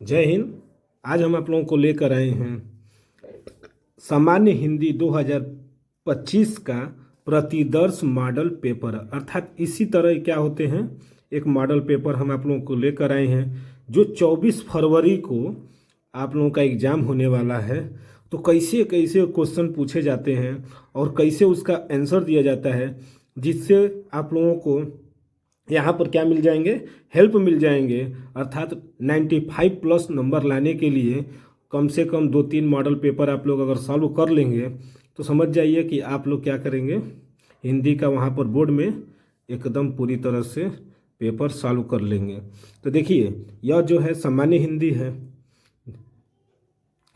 जय हिंद। आज हम आप लोगों को लेकर आए हैं सामान्य हिंदी 2025 का प्रतिदर्श मॉडल पेपर। अर्थात इसी तरह क्या होते हैं, एक मॉडल पेपर हम आप लोगों को लेकर आए हैं जो 24 फरवरी को आप लोगों का एग्ज़ाम होने वाला है। तो कैसे कैसे क्वेश्चन पूछे जाते हैं और कैसे उसका आंसर दिया जाता है, जिससे आप लोगों को यहाँ पर क्या मिल जाएंगे, हेल्प मिल जाएंगे। अर्थात 95 प्लस नंबर लाने के लिए कम से कम 2-3 मॉडल पेपर आप लोग अगर सॉल्व कर लेंगे तो समझ जाइए कि आप लोग क्या करेंगे, हिंदी का वहाँ पर बोर्ड में एकदम पूरी तरह से पेपर सॉल्व कर लेंगे। तो देखिए, यह जो है सामान्य हिंदी है।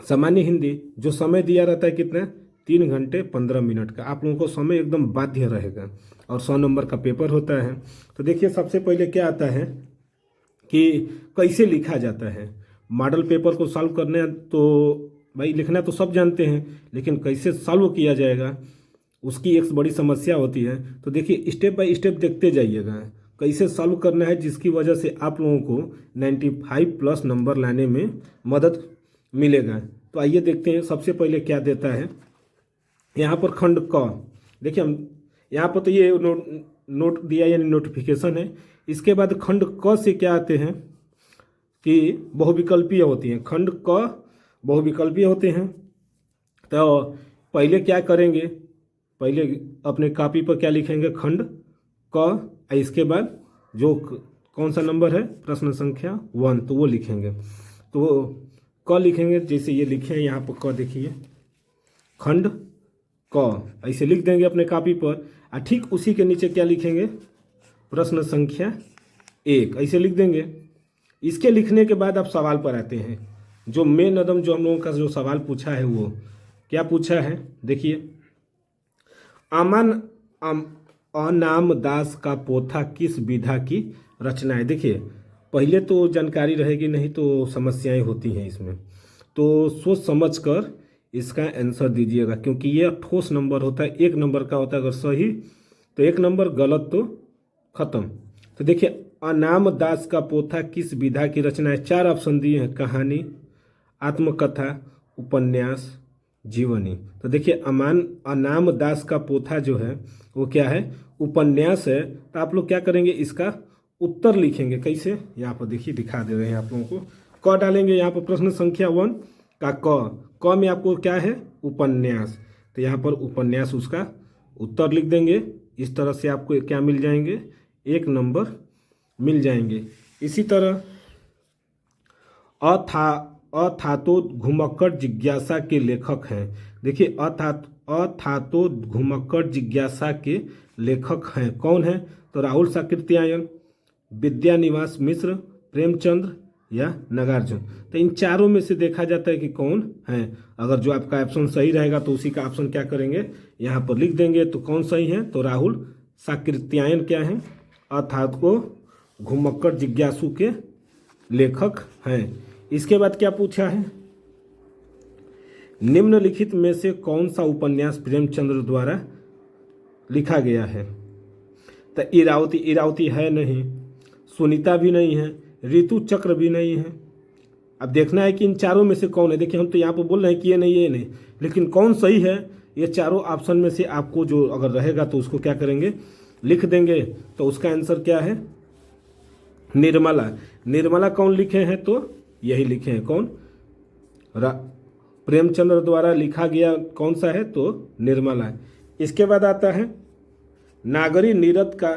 सामान्य हिंदी जो समय दिया रहता है कितना, 3 घंटे 15 मिनट का। आप लोगों को समय एकदम बाध्य रहेगा और 100 नंबर का पेपर होता है। तो देखिए, सबसे पहले क्या आता है कि कैसे लिखा जाता है। मॉडल पेपर को सॉल्व करने तो भाई लिखना तो सब जानते हैं, लेकिन कैसे सॉल्व किया जाएगा उसकी एक बड़ी समस्या होती है। तो देखिए, स्टेप बाय स्टेप देखते जाइएगा कैसे सॉल्व करना है, जिसकी वजह से आप लोगों को 95 प्लस नंबर लाने में मदद मिलेगा। तो आइए देखते हैं सबसे पहले क्या देता है। यहाँ पर खंड क, देखिए हम यहाँ पर तो ये नोट दिया यानी नोटिफिकेशन है। इसके बाद खंड क से क्या आते हैं कि बहुविकल्पीय होती हैं। खंड क बहुविकल्पीय होते हैं। तो पहले क्या करेंगे, पहले अपने कॉपी पर क्या लिखेंगे, खंड क, इसके बाद जो कौन सा नंबर है, प्रश्न संख्या 1, तो वो लिखेंगे। तो क लिखेंगे, जैसे ये लिखे हैं यहाँ पर क, देखिए खंड क ऐसे लिख देंगे अपने कॉपी पर। और ठीक उसी के नीचे क्या लिखेंगे, प्रश्न संख्या 1 ऐसे लिख देंगे। इसके लिखने के बाद आप सवाल पर आते हैं। जो मेन अदम जो हम लोगों का जो सवाल पूछा है वो क्या पूछा है, देखिए, अनाम दास का पोथा किस विधा की रचना है। देखिए, पहले तो जानकारी रहेगी, नहीं तो समस्याएं होती हैं इसमें। तो सोच समझ कर इसका आंसर दीजिएगा, क्योंकि ये ठोस नंबर होता है, 1 नंबर का होता है। अगर सही तो 1 नंबर, गलत तो खत्म। तो देखिए, अनाम दास का पोथा किस विधा की रचना है। 4 ऑप्शन दिए हैं, कहानी, आत्मकथा, उपन्यास, जीवनी। तो देखिए, अनाम दास का पोथा जो है वो क्या है, उपन्यास है। तो आप लोग क्या करेंगे, इसका उत्तर लिखेंगे। कैसे, यहाँ पर देखिए दिखा दे रहे हैं आप लोगों को। क डालेंगे यहाँ पर प्रश्न संख्या 1 का क में आपको क्या है, उपन्यास। तो यहाँ पर उपन्यास उसका उत्तर लिख देंगे। इस तरह से आपको क्या मिल जाएंगे, 1 नंबर मिल जाएंगे। इसी तरह अथातो घुमक्कड़ जिज्ञासा के लेखक हैं। देखिए, अथातो घुमक्कड़ जिज्ञासा के लेखक हैं, कौन है, तो राहुल साकृत्यायन, विद्यानिवास मिश्र, प्रेमचंद्र या नागार्जुन। तो इन चारों में से देखा जाता है कि कौन है। अगर जो आपका ऑप्शन सही रहेगा तो उसी का ऑप्शन क्या करेंगे, यहाँ पर लिख देंगे। तो कौन सही है, तो राहुल साकृत्यायन क्या है, अर्थात को घुमक्कड़ जिज्ञासु के लेखक हैं। इसके बाद क्या पूछा है, निम्नलिखित में से कौन सा उपन्यास प्रेमचंद्र द्वारा लिखा गया है। तो इरावती है नहीं, सुनीता भी नहीं है, ऋतु चक्र भी नहीं है। अब देखना है कि इन चारों में से कौन है। देखिए, हम तो यहाँ पर बोल रहे हैं कि ये नहीं, लेकिन कौन सही है, ये चारों ऑप्शन में से आपको जो अगर रहेगा तो उसको क्या करेंगे, लिख देंगे। तो उसका आंसर क्या है, निर्मला कौन लिखे हैं, तो यही लिखे हैं, कौन, प्रेमचंद्र द्वारा लिखा गया कौन सा है, तो निर्मला। इसके बाद आता है, नागरी नीरद का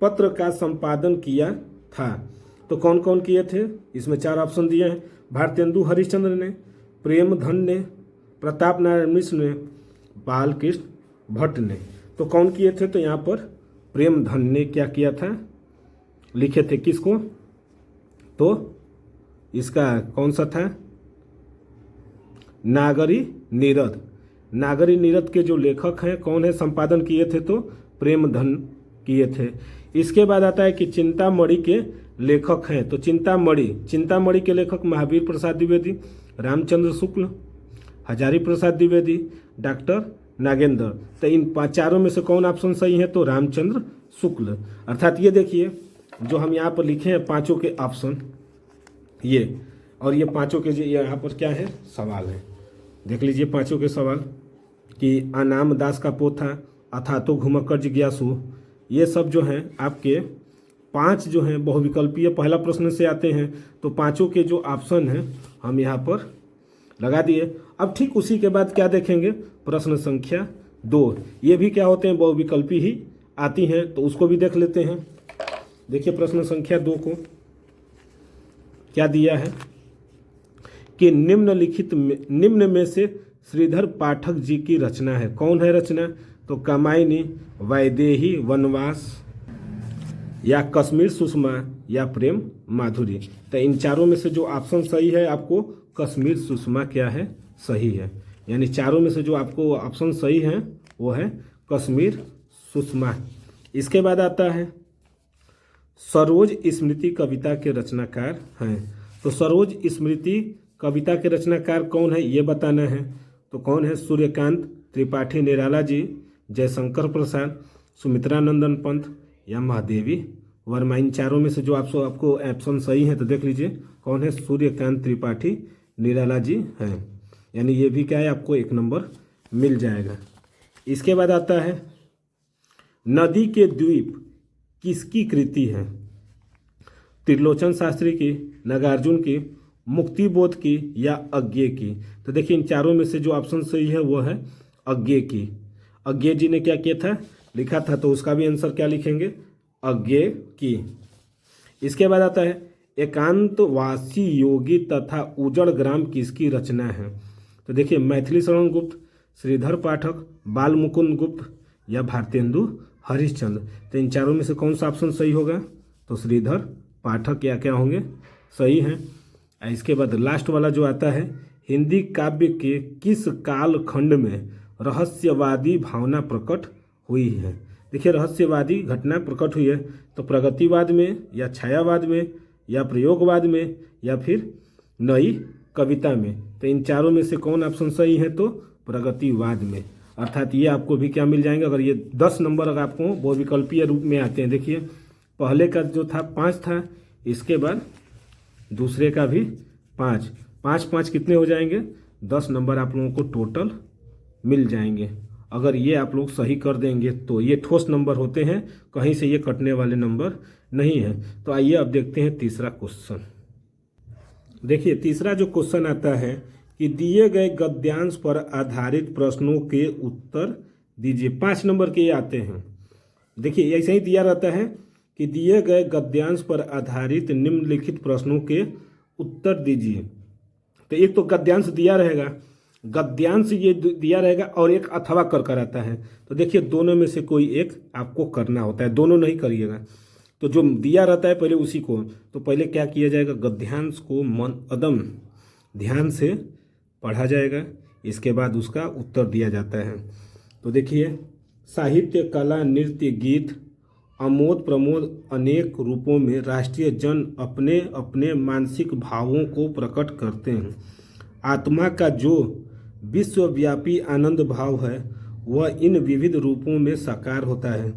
पत्र का संपादन किया था। तो कौन कौन किए थे, इसमें 4 ऑप्शन दिए हैं, भारतेंदु हरिश्चंद्र ने, प्रेमधन ने, प्रताप नारायण मिश्र ने, बालकृष्ण भट्ट ने। तो कौन किए थे, तो यहाँ पर प्रेमधन ने क्या किया था, लिखे थे किसको, तो इसका कौन सा था, नागरी नीरद के जो लेखक हैं कौन है, संपादन किए थे तो प्रेमधन किए थे। इसके बाद आता है कि चिंतामणि के लेखक हैं। तो चिंतामणि के लेखक महावीर प्रसाद द्विवेदी, रामचंद्र शुक्ल, हजारी प्रसाद द्विवेदी, डॉक्टर नागेंद्र। तो इन 4 में से कौन ऑप्शन सही है, तो रामचंद्र शुक्ल। अर्थात ये देखिए, जो हम यहाँ पर लिखे हैं 5 के ऑप्शन, ये और ये पांचों के यहाँ पर क्या है सवाल है, देख लीजिए पांचों के सवाल कि अनाम दास का पोथा, अथातो घुमक्कड़ जिज्ञासु, ये सब जो हैं आपके पांच जो हैं बहुविकल्पीय पहला प्रश्न से आते हैं। तो पांचों के जो ऑप्शन हैं हम यहाँ पर लगा दिए। अब ठीक उसी के बाद क्या देखेंगे, प्रश्न संख्या 2, ये भी क्या होते हैं बहुविकल्पी ही आती हैं, तो उसको भी देख लेते हैं। देखिए प्रश्न संख्या 2 को क्या दिया है कि निम्न में से श्रीधर पाठक जी की रचना है। कौन है रचना, तो कामायनी, वैदेही वनवास, या कश्मीर सुषमा, या प्रेम माधुरी। तो इन चारों में से जो ऑप्शन सही है आपको कश्मीर सुषमा क्या है सही है, यानी चारों में से जो आपको ऑप्शन सही है वो है कश्मीर सुषमा। इसके बाद आता है सरोज स्मृति कविता के रचनाकार हैं। तो सरोज स्मृति कविता के रचनाकार कौन है ये बताना है। तो कौन है, सूर्यकांत त्रिपाठी निराला जी, जयशंकर प्रसाद, सुमित्रानंदन पंत, या महादेवी वर्मा। इन चारों में से जो आपको ऑप्शन सही है तो देख लीजिए कौन है, सूर्यकांत त्रिपाठी निराला जी हैं, यानी ये भी क्या है आपको 1 नंबर मिल जाएगा। इसके बाद आता है नदी के द्वीप किसकी कृति है, त्रिलोचन शास्त्री की, नागार्जुन की, मुक्तिबोध की, या अज्ञे की। तो देखिए इन चारों में से जो ऑप्शन सही है वो है अज्ञे की। अज्ञे जी ने क्या किया था, लिखा था, तो उसका भी आंसर क्या लिखेंगे, अज्ञे की। इसके बाद आता है एकांतवासी योगी तथा उजड़ ग्राम किसकी रचना है। तो देखिए मैथिली शरण गुप्त, श्रीधर पाठक, बाल मुकुंद गुप्त, या भारतेंदु हरिश्चंद्र। तो इन चारों में से कौन सा ऑप्शन सही होगा, तो श्रीधर पाठक या क्या होंगे सही हैं। इसके बाद लास्ट वाला जो आता है हिंदी काव्य के किस काल खंड में रहस्यवादी भावना प्रकट हुई है। देखिए रहस्यवादी घटना प्रकट हुई है तो प्रगतिवाद में, या छायावाद में, या प्रयोगवाद में, या फिर नई कविता में। तो इन चारों में से कौन ऑप्शन सही है, तो प्रगतिवाद में। अर्थात ये आपको भी क्या मिल जाएंगे, अगर ये 10 नंबर अगर आपको बहुविकल्पीय रूप में आते हैं। देखिए पहले का जो था 5 था, इसके बाद दूसरे का भी 5, 5 कितने हो जाएंगे, 10 नंबर आप लोगों को टोटल मिल जाएंगे। अगर ये आप लोग सही कर देंगे तो ये ठोस नंबर होते हैं, कहीं से ये कटने वाले नंबर नहीं है। तो आइए अब देखते हैं तीसरा क्वेश्चन। देखिए तीसरा जो क्वेश्चन आता है कि दिए गए गद्यांश पर आधारित प्रश्नों के उत्तर दीजिए। 5 नंबर के ये आते हैं। देखिए ऐसे ही दिया रहता है कि दिए गए गद्यांश पर आधारित निम्नलिखित प्रश्नों के उत्तर दीजिए। तो एक तो गद्यांश दिया रहेगा, गद्यांश ये दिया रहेगा, और एक अथवा कर आता है। तो देखिए दोनों में से कोई एक आपको करना होता है, दोनों नहीं करिएगा। तो जो दिया रहता है पहले उसी को, तो पहले क्या किया जाएगा, गद्यांश को मन अदम ध्यान से पढ़ा जाएगा, इसके बाद उसका उत्तर दिया जाता है। तो देखिए साहित्य, कला, नृत्य, गीत, आमोद प्रमोद अनेक रूपों में राष्ट्रीय जन अपने अपने मानसिक भावों को प्रकट करते हैं। आत्मा का जो विश्वव्यापी आनंद भाव है वह इन विविध रूपों में साकार होता है।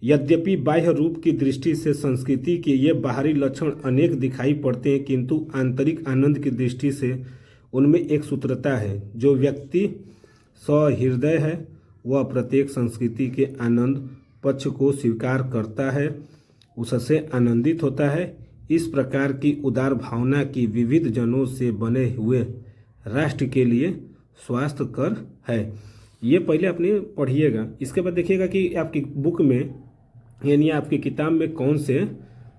यद्यपि बाह्य रूप की दृष्टि से संस्कृति के ये बाहरी लक्षण अनेक दिखाई पड़ते हैं, किंतु आंतरिक आनंद की दृष्टि से उनमें एक सूत्रता है। जो व्यक्ति सहृदय है वह प्रत्येक संस्कृति के आनंद पक्ष को स्वीकार करता है, उससे आनंदित होता है। इस प्रकार की उदार भावना की विविध जनों से बने हुए राष्ट्र के लिए स्वास्थ्यकर है। ये पहले अपने पढ़िएगा। इसके बाद देखिएगा कि आपकी बुक में यानी आपकी किताब में कौन से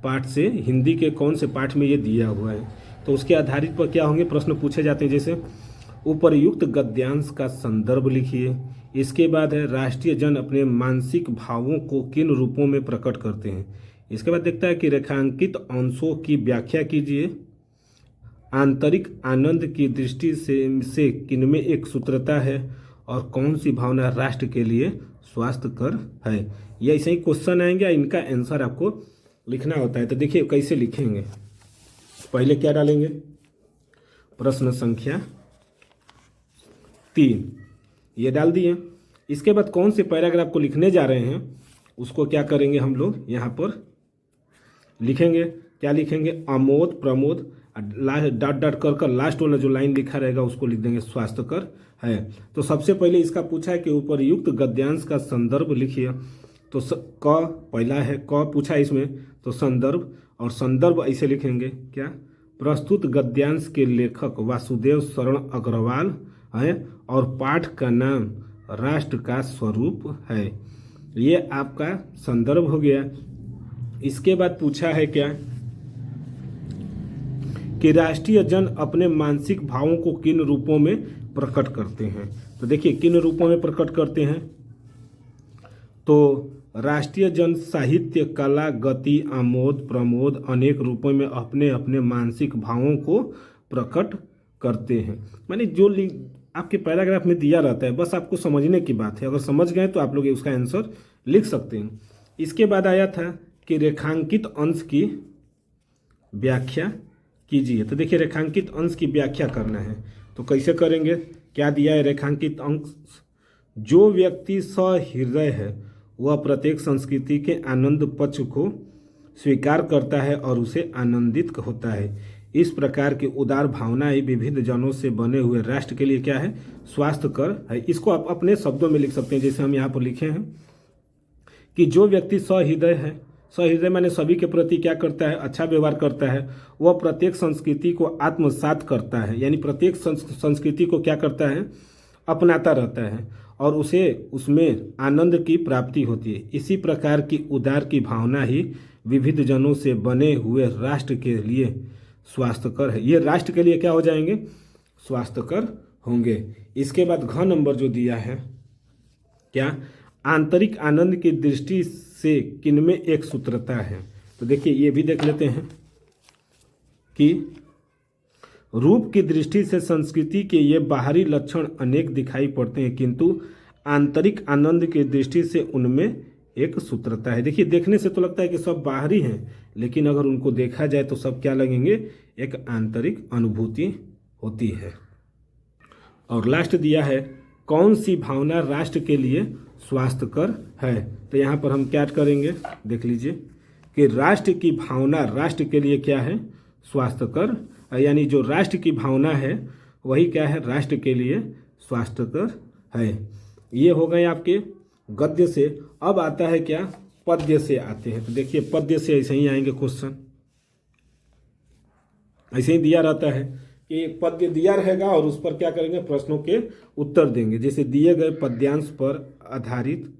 पाठ से, हिंदी के कौन से पाठ में ये दिया हुआ है। तो उसके आधारित पर क्या होंगे प्रश्न पूछे जाते हैं। जैसे उपर्युक्त गद्यांश का संदर्भ लिखिए। इसके बाद है राष्ट्रीय जन अपने मानसिक भावों को किन रूपों में प्रकट करते हैं। इसके बाद देखता है कि रेखांकित अंशों की व्याख्या कीजिए। आंतरिक आनंद की दृष्टि से किनमें एक सूत्रता है और कौन सी भावना राष्ट्र के लिए स्वास्थ्यकर है। ये ऐसे ही क्वेश्चन आएंगे, इनका आंसर आपको लिखना होता है। तो देखिए कैसे लिखेंगे। पहले क्या डालेंगे, प्रश्न संख्या 3 ये डाल दिए। इसके बाद कौन से पैराग्राफ को लिखने जा रहे हैं उसको क्या करेंगे हम लोग यहाँ पर लिखेंगे। क्या लिखेंगे, Amod Pramod last dot dot कर लास्ट वाला जो लाइन लिखा रहेगा उसको लिख देंगे स्वास्थ्यकर है। तो सबसे पहले इसका पूछा है कि उपर्युक्त गद्यांश का संदर्भ लिखिए। तो क पहला है, क पूछा है इसमें, तो संदर्भ, और संदर्भ ऐसे लिखेंगे क्या, प्रस्तुत गद्यांश के लेखक वासुदेव शरण अग्रवाल है और पाठ का नाम राष्ट्र का स्वरूप है। ये आपका संदर्भ हो गया। इसके बाद पूछा है क्या कि राष्ट्रीय जन अपने मानसिक भावों को किन रूपों में प्रकट करते हैं। तो देखिए किन रूपों में प्रकट करते हैं, तो राष्ट्रीय जन साहित्य, कला, गति, आमोद, प्रमोद अनेक रूपों में अपने अपने मानसिक भावों को प्रकट करते हैं। माने जो आपके पैराग्राफ में दिया रहता है बस आपको समझने की बात है, अगर समझ गए तो आप लोग उसका आंसर लिख सकते हैं। इसके बाद आया था कि रेखांकित अंश की व्याख्या कीजिए। तो देखिए रेखांकित अंश की व्याख्या करना है, तो कैसे करेंगे, क्या दिया है रेखांकित अंश, जो व्यक्ति सहृदय है वह प्रत्येक संस्कृति के आनंद पक्ष को स्वीकार करता है और उसे आनंदित होता है। इस प्रकार की उदार भावनाएं विविध जनों से बने हुए राष्ट्र के लिए क्या है, स्वास्थ्यकर है। इसको आप अपने शब्दों में लिख सकते हैं, जैसे हम यहाँ पर लिखे हैं कि जो व्यक्ति सहृदय है, सहृदय माने सभी के प्रति क्या करता है, अच्छा व्यवहार करता है, वह प्रत्येक संस्कृति को आत्मसात करता है, यानी प्रत्येक संस्कृति को क्या करता है, अपनाता रहता है और उसे उसमें आनंद की प्राप्ति होती है। इसी प्रकार की उदार की भावना ही विविध जनों से बने हुए राष्ट्र के लिए स्वास्थ्यकर है। ये राष्ट्र के लिए क्या हो जाएंगे, स्वास्थ्यकर होंगे। इसके बाद घ नंबर जो दिया है क्या, आंतरिक आनंद की दृष्टि से किनमें एक सूत्रता है। तो देखिए ये भी देख लेते हैं कि रूप की दृष्टि से संस्कृति के ये बाहरी लक्षण अनेक दिखाई पड़ते हैं, किंतु आंतरिक आनंद की दृष्टि से उनमें एक सूत्रता है। देखिए देखने से तो लगता है कि सब बाहरी हैं, लेकिन अगर उनको देखा जाए तो सब क्या लगेंगे, एक आंतरिक अनुभूति होती है। और लास्ट दिया है कौन सी भावना राष्ट्र के लिए स्वास्थ्यकर है। तो यहाँ पर हम क्या करेंगे, देख लीजिए कि राष्ट्र की भावना राष्ट्र के लिए क्या है, स्वास्थ्यकर, यानी जो राष्ट्र की भावना है वही क्या है, राष्ट्र के लिए स्वास्थ्यकर है। ये हो गए आपके गद्य से। अब आता है क्या, पद्य से आते हैं। तो देखिए पद्य से ऐसे ही आएंगे क्वेश्चन, ऐसे ही दिया रहता है कि पद्य दिया रहेगा और उस पर क्या करेंगे, प्रश्नों के उत्तर देंगे। जैसे दिए गए पद्यांश पर आधारित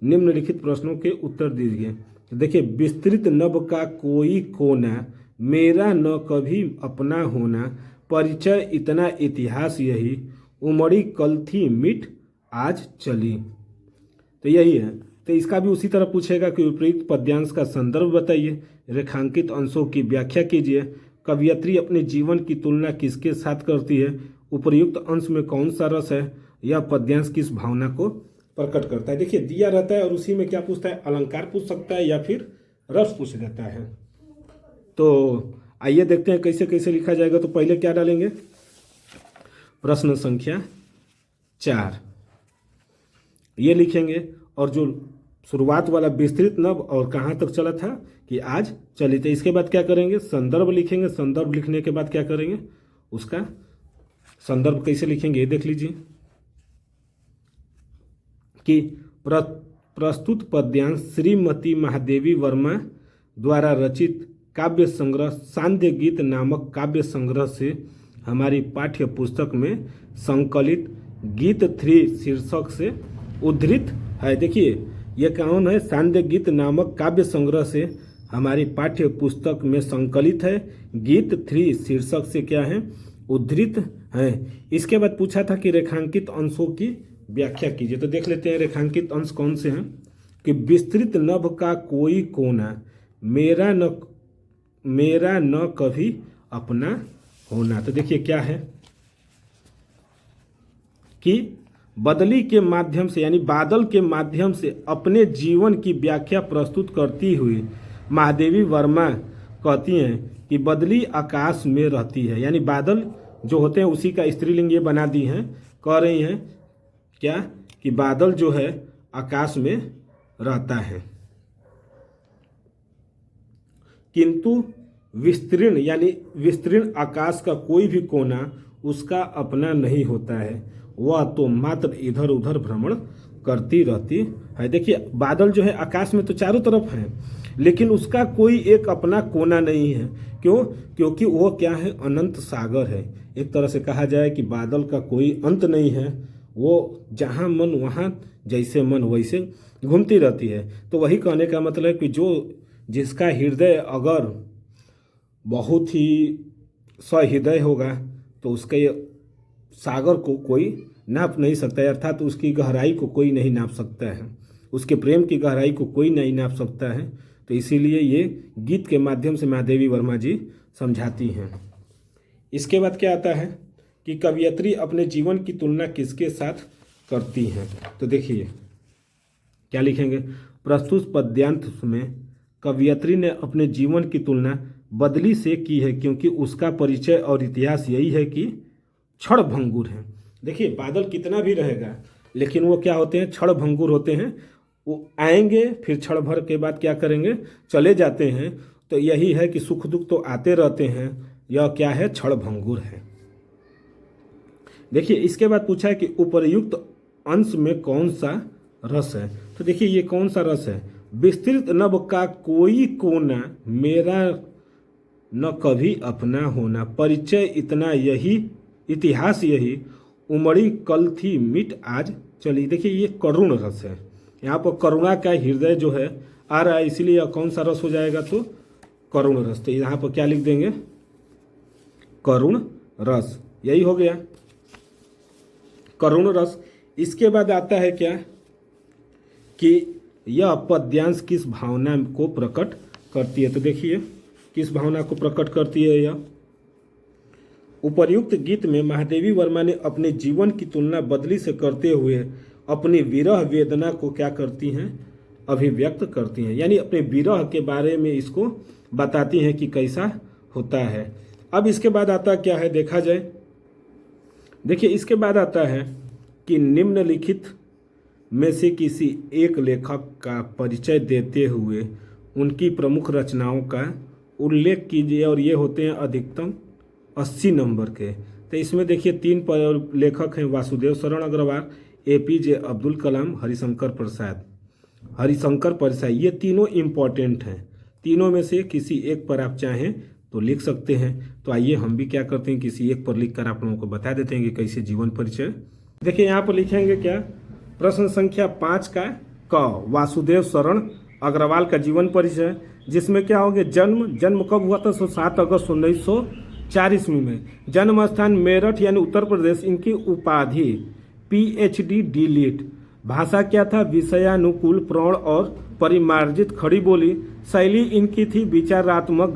निम्नलिखित प्रश्नों के उत्तर दीजिए। तो देखिए विस्तृत नभ का कोई कोना, मेरा न कभी अपना होना, परिचय इतना इतिहास यही, उमड़ी कल थी मिट आज चली। तो यही है। तो इसका भी उसी तरह पूछेगा कि विपरीत पद्यांश का संदर्भ बताइए, रेखांकित अंशों की व्याख्या कीजिए, कवियत्री अपने जीवन की तुलना किसके साथ करती है, उपर्युक्त अंश में कौन सा रस है, यह पद्यांश किस भावना को प्रकट करता है। देखिए दिया रहता है और उसी में क्या पूछता है, अलंकार पूछ सकता है या फिर रस पूछ देता है। तो आइए देखते हैं कैसे कैसे लिखा जाएगा। तो पहले क्या डालेंगे, प्रश्न संख्या 4 ये लिखेंगे, और जो शुरुआत वाला विस्तृत नभ और कहाँ तक चला था कि आज चली। तो इसके बाद क्या करेंगे, संदर्भ लिखेंगे। संदर्भ लिखने के बाद क्या करेंगे, उसका संदर्भ कैसे लिखेंगे ये देख लीजिए कि प्रस्तुत पद्यांश श्रीमती महादेवी वर्मा द्वारा रचित काव्य संग्रह सांध्य गीत नामक काव्य संग्रह से हमारी पाठ्य पुस्तक में संकलित गीत 3 शीर्षक से उद्धृत है। देखिए ये कौन है, सांध्य गीत नामक काव्य संग्रह से हमारी पाठ्य पुस्तक में संकलित है, गीत 3 शीर्षक से क्या है, उद्धृत है। इसके बाद पूछा था कि रेखांकित अंशों की व्याख्या कीजिए। तो देख लेते हैं रेखांकित अंश कौन से हैं कि विस्तृत नभ का कोई कोना, मेरा न कभी अपना होना। तो देखिए क्या है कि बदली के माध्यम से यानी बादल के माध्यम से अपने जीवन की व्याख्या प्रस्तुत करती हुई महादेवी वर्मा कहती हैं कि बदली आकाश में रहती है, यानी बादल जो होते हैं उसी का स्त्रीलिंग ये बना दी हैं, कह रही हैं क्या कि बादल जो है आकाश में रहता है, किंतु विस्तीर्ण यानी विस्तीर्ण आकाश का कोई भी कोना उसका अपना नहीं होता है, वह तो मात्र इधर उधर भ्रमण करती रहती है। देखिए बादल जो है आकाश में तो चारों तरफ है, लेकिन उसका कोई एक अपना कोना नहीं है। क्यों? क्योंकि वो क्या है, अनंत सागर है। एक तरह से कहा जाए कि बादल का कोई अंत नहीं है, वो जहाँ मन वहाँ, जैसे मन वैसे घूमती रहती है। तो वही कहने का मतलब है कि जो जिसका हृदय अगर बहुत ही सहृदय होगा तो उसके सागर को कोई नाप नहीं सकता है, अर्थात तो उसकी गहराई को कोई नहीं नाप सकता है, उसके प्रेम की गहराई को कोई नहीं नाप सकता है। तो इसीलिए ये गीत के माध्यम से महादेवी वर्मा जी समझाती हैं। इसके बाद क्या आता है कि कवयित्री अपने जीवन की तुलना किसके साथ करती हैं। तो देखिए क्या लिखेंगे, प्रस्तुत पद्यांत में कवयित्री ने अपने जीवन की तुलना बदली से की है, क्योंकि उसका परिचय और इतिहास यही है कि क्षण भंगुर है। देखिए बादल कितना भी रहेगा, लेकिन वो क्या होते हैं, क्षण भंगुर होते हैं। वो आएंगे फिर क्षण भर के बाद क्या करेंगे, चले जाते हैं। तो यही है कि सुख दुख तो आते रहते हैं, यह क्या है, क्षण भंगुर है। देखिए इसके बाद पूछा है कि उपर्युक्त अंश में कौन सा रस है। तो देखिए ये कौन सा रस है, विस्तृत नभ का कोई कोना मेरा न कभी अपना होना, परिचय इतना यही, इतिहास यही, उमड़ी कल थी मिट आज चली। देखिए ये करुण रस है, यहाँ पर करुणा का हृदय जो है आ रहा है, इसीलिए यह कौन सा रस हो जाएगा, तो करुण रस। तो यहाँ पर क्या लिख देंगे, करुण रस, यही हो गया करुण रस। इसके बाद आता है क्या कि यह पद्यांश किस भावना को प्रकट करती है। तो देखिए किस भावना को प्रकट करती है यह। उपर्युक्त गीत में महादेवी वर्मा ने अपने जीवन की तुलना बदली से करते हुए अपनी विरह वेदना को क्या करती हैं, अभिव्यक्त करती हैं, यानी अपने विरह के बारे में इसको बताती हैं कि कैसा होता है। अब इसके बाद आता क्या है, देखा जाए। देखिए इसके बाद आता है कि निम्नलिखित में से किसी एक लेखक का परिचय देते हुए उनकी प्रमुख रचनाओं का उल्लेख कीजिए, और ये होते हैं अधिकतम 80 नंबर के। तो इसमें देखिए 3 लेखक हैं, वासुदेव शरण अग्रवाल, APJ अब्दुल कलाम, हरिशंकर प्रसाद। ये तीनों इम्पॉर्टेंट हैं। तीनों में से किसी एक पर आप चाहें तो लिख सकते हैं। तो आइए हम भी क्या करते हैं, किसी एक पर लिखकर आप लोगों को बता देते हैं कि कैसे जीवन परिचय। देखिए यहाँ पर लिखेंगे क्या, प्रश्न संख्या 5 का क, वासुदेव शरण अग्रवाल का जीवन परिचय, जिसमें क्या होंगे, जन्म कब हुआ था, 7 अगस्त 1904 ईस्वी में। जन्म स्थान मेरठ यानी उत्तर प्रदेश। इनकी उपाधि PhD D.Litt। भाषा क्या था, विषयानुकूल, प्रौढ़ और परिमार्जित खड़ी बोली। शैली इनकी थी विचारात्मक,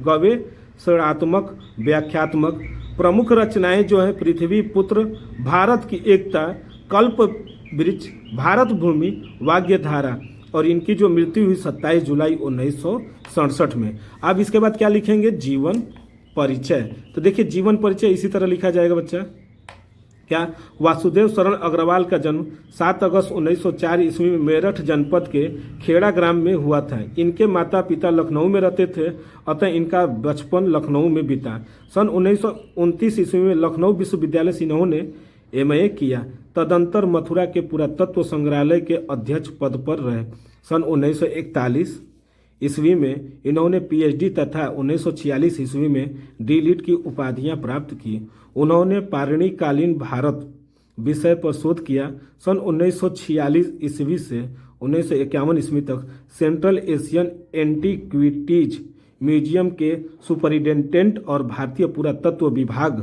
गवेषणात्मक, व्याख्यात्मक। प्रमुख रचनाएं जो है पृथ्वी पुत्र, भारत की एकता, कल्प वृक्ष, भारत भूमि, वाग्यधारा। और इनकी जो मृत्यु हुई 27 जुलाई 1967 में। अब इसके बाद क्या लिखेंगे, जीवन परिचय। तो देखिए जीवन परिचय इसी तरह लिखा जाएगा बच्चा, क्या, वासुदेव शरण अग्रवाल का जन्म 7 अगस्त 1904 ईस्वी में मेरठ जनपद के खेड़ा ग्राम में हुआ था। इनके माता पिता लखनऊ में रहते थे, अतः इनका बचपन लखनऊ में बीता। सन 1929 ईस्वी में लखनऊ विश्वविद्यालय से इन्होंने MA किया। तदंतर मथुरा के पुरातत्व संग्रहालय के अध्यक्ष पद पर रहे। सन 1941 ईस्वी में इन्होंने PhD तथा 1946 ईस्वी में D.Litt की उपाधियां प्राप्त की। उन्होंने पारणिकालीन भारत विषय पर शोध किया। सन 1946 ईस्वी से 1951 ईस्वी तक सेंट्रल एशियन एंटीक्विटीज म्यूजियम के सुपरिटेंडेंट और भारतीय पुरातत्व विभाग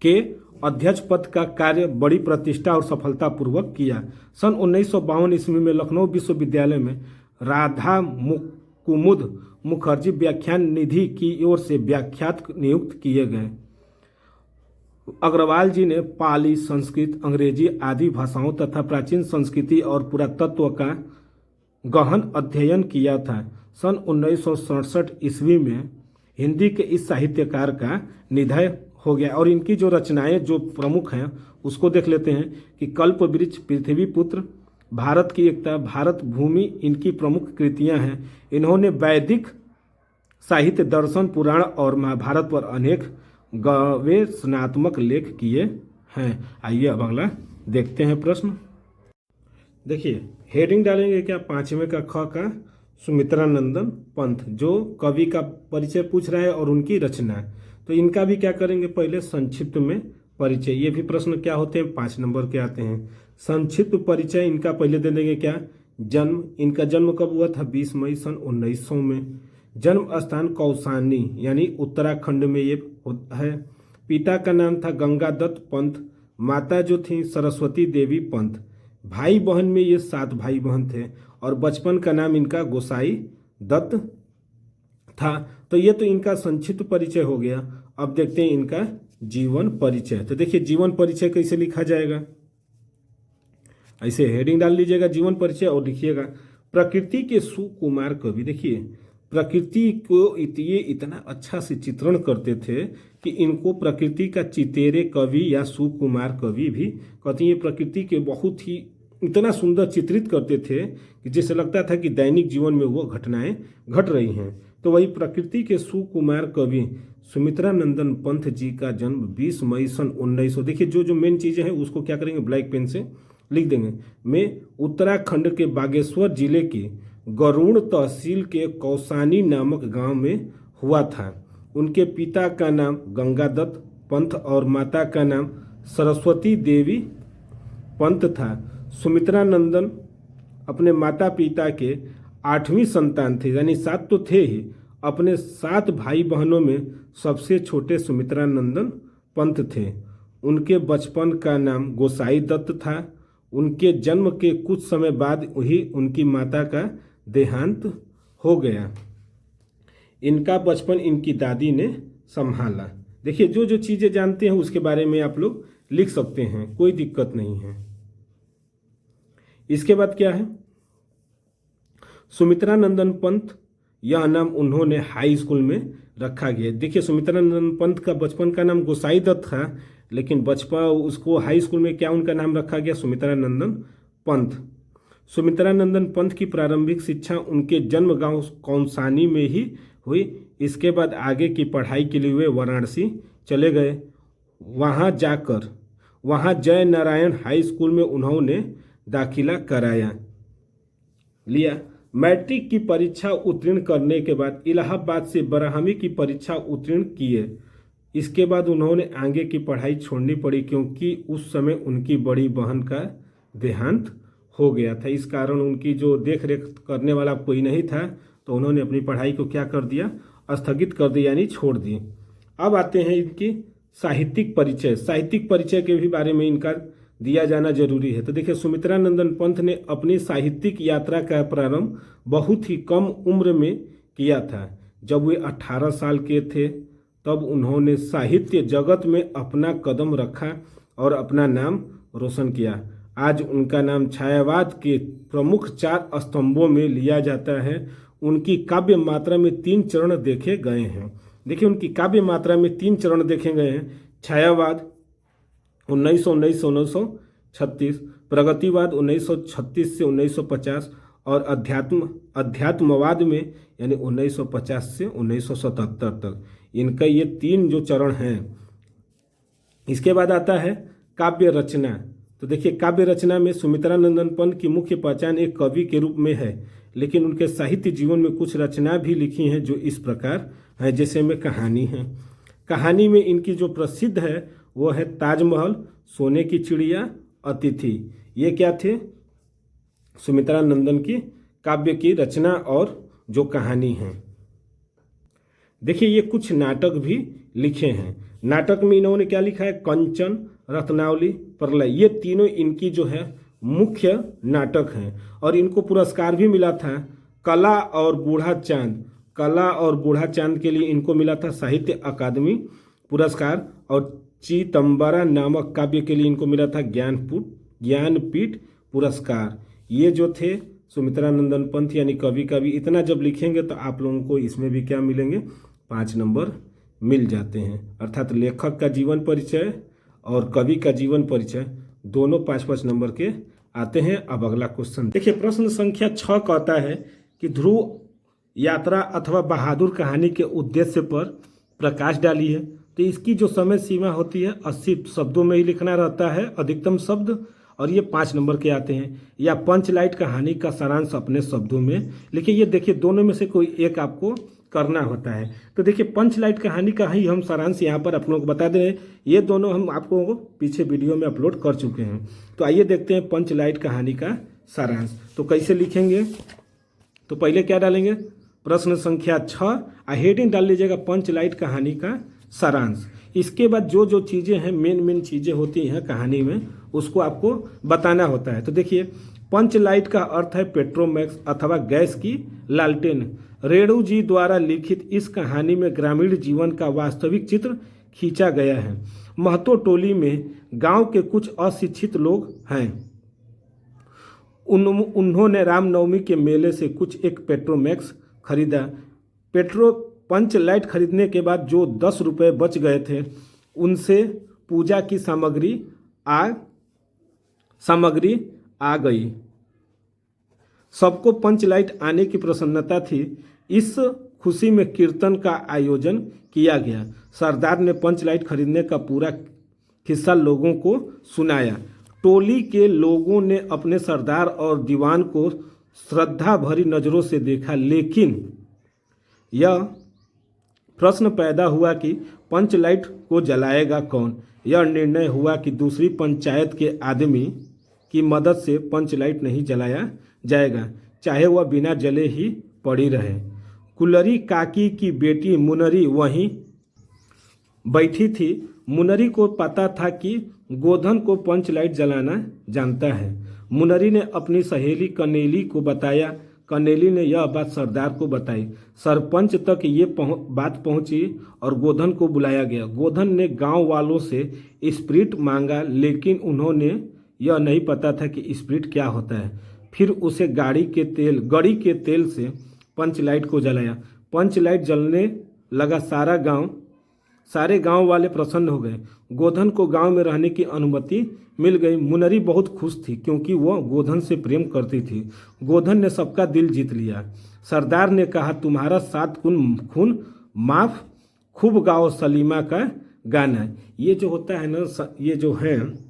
के अध्यक्ष पद का कार्य बड़ी प्रतिष्ठा और सफलतापूर्वक किया। सन 1952 ईस्वी में लखनऊ विश्वविद्यालय में राधा कुमुद मुखर्जी व्याख्यान निधि की ओर से व्याख्यात नियुक्त किए गए। अग्रवाल जी ने पाली, संस्कृत, अंग्रेजी आदि भाषाओं तथा प्राचीन संस्कृति और पुरातत्व का गहन अध्ययन किया था। सन 1967 ईस्वी में हिंदी के इस साहित्यकार का निधन हो गया। और इनकी जो रचनाएं जो प्रमुख हैं उसको देख लेते हैं कि कल्प वृक्ष, पृथ्वी पुत्र, भारत की एकता, भारत भूमि इनकी प्रमुख कृतियां हैं। इन्होंने वैदिक साहित्य, दर्शन, पुराण और महाभारत पर अनेक गवेषणात्मक लेख किए हैं। आइए अब अगला देखते हैं प्रश्न। देखिए हेडिंग डालेंगे क्या, 5वें का ख का सुमित्रानंदन पंत, जो कवि का परिचय पूछ रहा है और उनकी रचना। तो इनका भी क्या करेंगे, पहले संक्षिप्त में परिचय। ये भी प्रश्न क्या होते हैं, 5 नंबर के आते हैं। संक्षिप्त परिचय इनका पहले दे देंगे क्या, जन्म। इनका जन्म कब हुआ था, 20 मई सन 1900 में। जन्म स्थान कौसानी यानी उत्तराखंड में ये है। पिता का नाम था गंगादत्त पंत, माता जो थी सरस्वती देवी पंत। भाई बहन में ये 7 भाई बहन थे और बचपन का नाम इनका गोसाई दत्त था। तो ये तो इनका संक्षिप्त परिचय हो गया। अब देखते हैं इनका जीवन परिचय। तो देखिए जीवन परिचय कैसे लिखा जाएगा, ऐसे हेडिंग डाल लीजिएगा जीवन परिचय और लिखिएगा प्रकृति के सुकुमार कवि। देखिए प्रकृति को ये इतना अच्छा से चित्रण करते थे कि इनको प्रकृति का चितेरे कवि या सुकुमार कवि भी कहते हैं। ये प्रकृति के बहुत ही इतना सुंदर चित्रित करते थे कि जैसे लगता था कि दैनिक जीवन में वो घटनाएं घट रही हैं। तो वही प्रकृति के सुकुमार कवि सुमित्रानंदन पंत जी का जन्म 20 मई सन 1900। देखिए जो मेन चीज़ें हैं उसको क्या करेंगे, ब्लैक पेन से लिख देंगे। में उत्तराखंड के बागेश्वर जिले के गरुड़ तहसील के कौसानी नामक गांव में हुआ था। उनके पिता का नाम गंगादत्त पंत और माता का नाम सरस्वती देवी पंत था। सुमित्रानंदन अपने माता पिता के 8वीं संतान थे, यानी 7 तो थे ही। अपने 7 भाई बहनों में सबसे छोटे सुमित्रानंदन पंत थे। उनके बचपन का नाम गोसाई दत्त था। उनके जन्म के कुछ समय बाद ही उनकी माता का देहांत हो गया। इनका बचपन इनकी दादी ने संभाला। देखिए जो चीज़ें जानते हैं उसके बारे में आप लोग लिख सकते हैं, कोई दिक्कत नहीं है। इसके बाद क्या है, सुमित्रानंदन पंत, यह नाम उन्होंने हाई स्कूल में रखा गया। देखिए सुमित्रानंदन पंत का बचपन का नाम गोसाई दत्त था, लेकिन बचपन उसको हाई स्कूल में क्या उनका नाम रखा गया, सुमित्रानंदन पंत। सुमित्रानंदन पंत की प्रारंभिक शिक्षा उनके जन्म गांव कौसानी में ही हुई। इसके बाद आगे की पढ़ाई के लिए वे वाराणसी चले गए। वहाँ जय नारायण हाई स्कूल में उन्होंने दाखिला कराया लिया। मैट्रिक की परीक्षा उत्तीर्ण करने के बाद इलाहाबाद से 12वीं की परीक्षा उत्तीर्ण किए। इसके बाद उन्होंने आगे की पढ़ाई छोड़नी पड़ी क्योंकि उस समय उनकी बड़ी बहन का देहांत हो गया था। इस कारण उनकी जो देख रेख करने वाला कोई नहीं था, तो उन्होंने अपनी पढ़ाई को क्या कर दिया, स्थगित कर दिया, यानी छोड़ दी। अब आते हैं इनकी साहित्यिक परिचय। साहित्यिक परिचय के भी बारे में इनका दिया जाना जरूरी है। तो देखिए सुमित्रानंदन पंत ने अपनी साहित्यिक यात्रा का प्रारंभ बहुत ही कम उम्र में किया था। जब वे 18 साल के थे तब उन्होंने साहित्य जगत में अपना कदम रखा और अपना नाम रोशन किया। आज उनका नाम छायावाद के प्रमुख 4 स्तंभों में लिया जाता है। उनकी काव्य मात्रा में 3 चरण देखे गए हैं। देखिए उनकी काव्य मात्रा में 3 चरण देखे गए हैं। छायावाद 1936, प्रगतिवाद 1936 से 1950 और अध्यात्मवाद में यानी 1950 से 1977 तक। इनका ये 3 जो चरण हैं। इसके बाद आता है काव्य रचना। तो देखिए काव्य रचना में सुमित्रानंदन पंत की मुख्य पहचान एक कवि के रूप में है, लेकिन उनके साहित्य जीवन में कुछ रचना भी लिखी हैं जो इस प्रकार है, जैसे में कहानी है। कहानी में इनकी जो प्रसिद्ध है वो है ताजमहल, सोने की चिड़िया, अतिथि। ये क्या थे, सुमित्रानंदन की काव्य की रचना और जो कहानी है। देखिए ये कुछ नाटक भी लिखे हैं। नाटक में इन्होंने क्या लिखा है, कंचन, रत्नावली, प्रलय। ये तीनों इनकी जो है मुख्य नाटक हैं और इनको पुरस्कार भी मिला था। कला और बूढ़ा चांद के लिए इनको मिला था साहित्य अकादमी पुरस्कार और चिदंबरा नामक काव्य के लिए इनको मिला था ज्ञानपीठ पुरस्कार। ये जो थे सुमित्रानंदन पंत यानी कवि का भी इतना जब लिखेंगे तो आप लोगों को इसमें भी क्या मिलेंगे, 5 नंबर मिल जाते हैं। अर्थात लेखक का जीवन परिचय और कवि का जीवन परिचय दोनों 5-5 नंबर के आते हैं। अब अगला क्वेश्चन देखिए, प्रश्न संख्या 6 कहता है कि ध्रुव यात्रा अथवा बहादुर कहानी के उद्देश्य पर प्रकाश डाली है। तो इसकी जो समय सीमा होती है 80 शब्दों में ही लिखना रहता है अधिकतम शब्द, और ये 5 नंबर के आते हैं। या पंच लाइट कहानी का सारांश अपने शब्दों में लिखिए। ये देखिए दोनों में से कोई एक आपको करना होता है। तो देखिए पंच लाइट कहानी का ही हम सारांश यहाँ पर आप लोगों को बता दे रहे हैं। ये दोनों हम आपको पीछे वीडियो में अपलोड कर चुके हैं। तो आइए देखते हैं पंच लाइट कहानी का सारांश। तो कैसे लिखेंगे, तो पहले क्या डालेंगे, प्रश्न संख्या 6 हेडिंग डाल लीजिएगा पंच लाइट कहानी का सारांश। इसके बाद जो जो चीज़ें हैं मेन चीज़ें होती हैं कहानी में उसको आपको बताना होता है। तो देखिए पंच लाइट का अर्थ है पेट्रोमैक्स अथवा गैस की लालटेन। रेणु जी द्वारा लिखित इस कहानी में ग्रामीण जीवन का वास्तविक चित्र खींचा गया है। महतो टोली में गांव के कुछ अशिक्षित लोग हैं। उन्होंने रामनवमी के मेले से कुछ एक पेट्रोमैक्स खरीदा। पंच लाइट खरीदने के बाद जो 10 रुपये बच गए थे उनसे पूजा की सामग्री आ गई। सबको पंच लाइट आने की प्रसन्नता थी। इस खुशी में कीर्तन का आयोजन किया गया। सरदार ने पंच लाइट खरीदने का पूरा किस्सा लोगों को सुनाया। टोली के लोगों ने अपने सरदार और दीवान को श्रद्धा भरी नज़रों से देखा, लेकिन यह प्रश्न पैदा हुआ कि पंच लाइट को जलाएगा कौन। यह निर्णय हुआ कि दूसरी पंचायत के आदमी की मदद से पंच लाइट नहीं जलाया जाएगा, चाहे वह बिना जले ही पड़ी रहे। कुलरी काकी की बेटी मुनरी वहीं बैठी थी। मुनरी को पता था कि गोधन को पंच लाइट जलाना जानता है। मुनरी ने अपनी सहेली कनेली को बताया। कनेली ने यह बात सरदार को बताई। सरपंच तक ये बात पहुंची और गोधन को बुलाया गया। गोधन ने गांव वालों से स्प्रिट मांगा, लेकिन उन्होंने यह नहीं पता था कि स्प्रिट क्या होता है। फिर उसे गड़ी के तेल से पंच लाइट को जलाया। पंच लाइट जलने लगा। सारे गांव वाले प्रसन्न हो गए। गोधन को गांव में रहने की अनुमति मिल गई। मुनरी बहुत खुश थी क्योंकि वह गोधन से प्रेम करती थी। गोधन ने सबका दिल जीत लिया। सरदार ने कहा, तुम्हारा 7 खून माफ, खूब गाओ सलीमा का गाना। ये जो होता है ना, ये जो है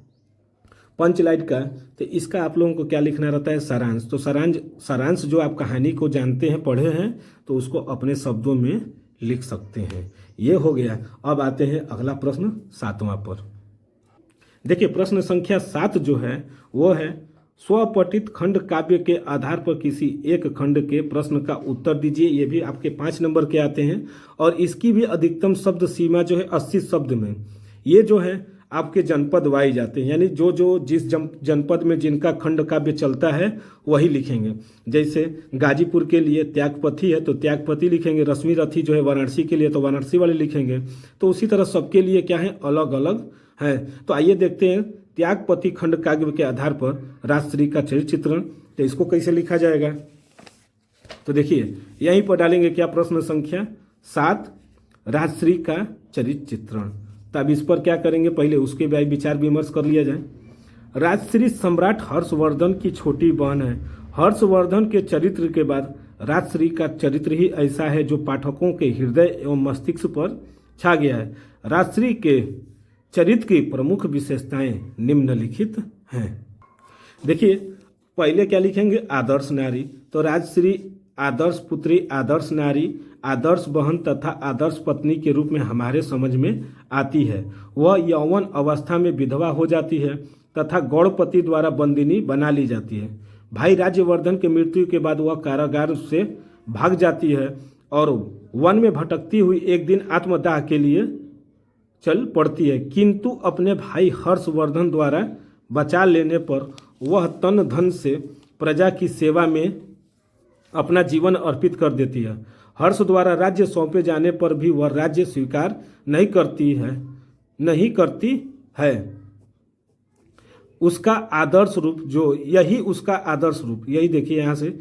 पंच लाइट का, तो इसका आप लोगों को क्या लिखना रहता है, सारांश। तो सारांश जो आप कहानी को जानते हैं, पढ़े हैं, तो उसको अपने शब्दों में लिख सकते हैं। ये हो गया। अब आते हैं अगला प्रश्न 7वां पर। देखिए प्रश्न संख्या 7 जो है वो है, स्वपठित खंड काव्य के आधार पर किसी एक खंड के प्रश्न का उत्तर दीजिए। ये भी आपके 5 नंबर के आते हैं और इसकी भी अधिकतम शब्द सीमा जो है 80 शब्द में। ये जो है आपके जनपद वाई जाते हैं, यानी जो जिस जनपद में जिनका खंड काव्य चलता है वही लिखेंगे। जैसे गाजीपुर के लिए त्यागपति है तो त्यागपति लिखेंगे। रश्मि रथी जो है वाराणसी के लिए तो वाराणसी वाले लिखेंगे। तो उसी तरह सबके लिए क्या है, अलग अलग है। तो आइए देखते हैं त्यागपति खंड काव्य के आधार पर राजश्री का चरित्र चित्रण, तो इसको कैसे लिखा जाएगा। तो देखिए यहीं पर डालेंगे क्या, प्रश्न संख्या 7 राजश्री का चरित्र चित्रण। तो अब इस पर क्या करेंगे, पहले उसके बाद विचार विमर्श कर लिया जाए। राजश्री सम्राट हर्षवर्धन की छोटी बहन है। हर्षवर्धन के चरित्र के बाद राजश्री का चरित्र ही ऐसा है जो पाठकों के हृदय एवं मस्तिष्क पर छा गया है। राजश्री के चरित्र की प्रमुख विशेषताएं निम्नलिखित हैं। देखिए पहले क्या लिखेंगे, आदर्श नारी। तो राजश्री आदर्श पुत्री, आदर्श नारी, आदर्श बहन तथा आदर्श पत्नी के रूप में हमारे समझ में आती है। वह यौवन अवस्था में विधवा हो जाती है तथा गौड़पति द्वारा बंदिनी बना ली जाती है। भाई राज्यवर्धन की मृत्यु के बाद वह कारागार से भाग जाती है और वन में भटकती हुई एक दिन आत्मदाह के लिए चल पड़ती है, किंतु अपने भाई हर्षवर्धन द्वारा बचा लेने पर वह तन धन से प्रजा की सेवा में अपना जीवन अर्पित कर देती है। हर्ष द्वारा राज्य सौंपे जाने पर भी वह राज्य स्वीकार नहीं करती है। उसका आदर्श रूप यही देखिए यहाँ से,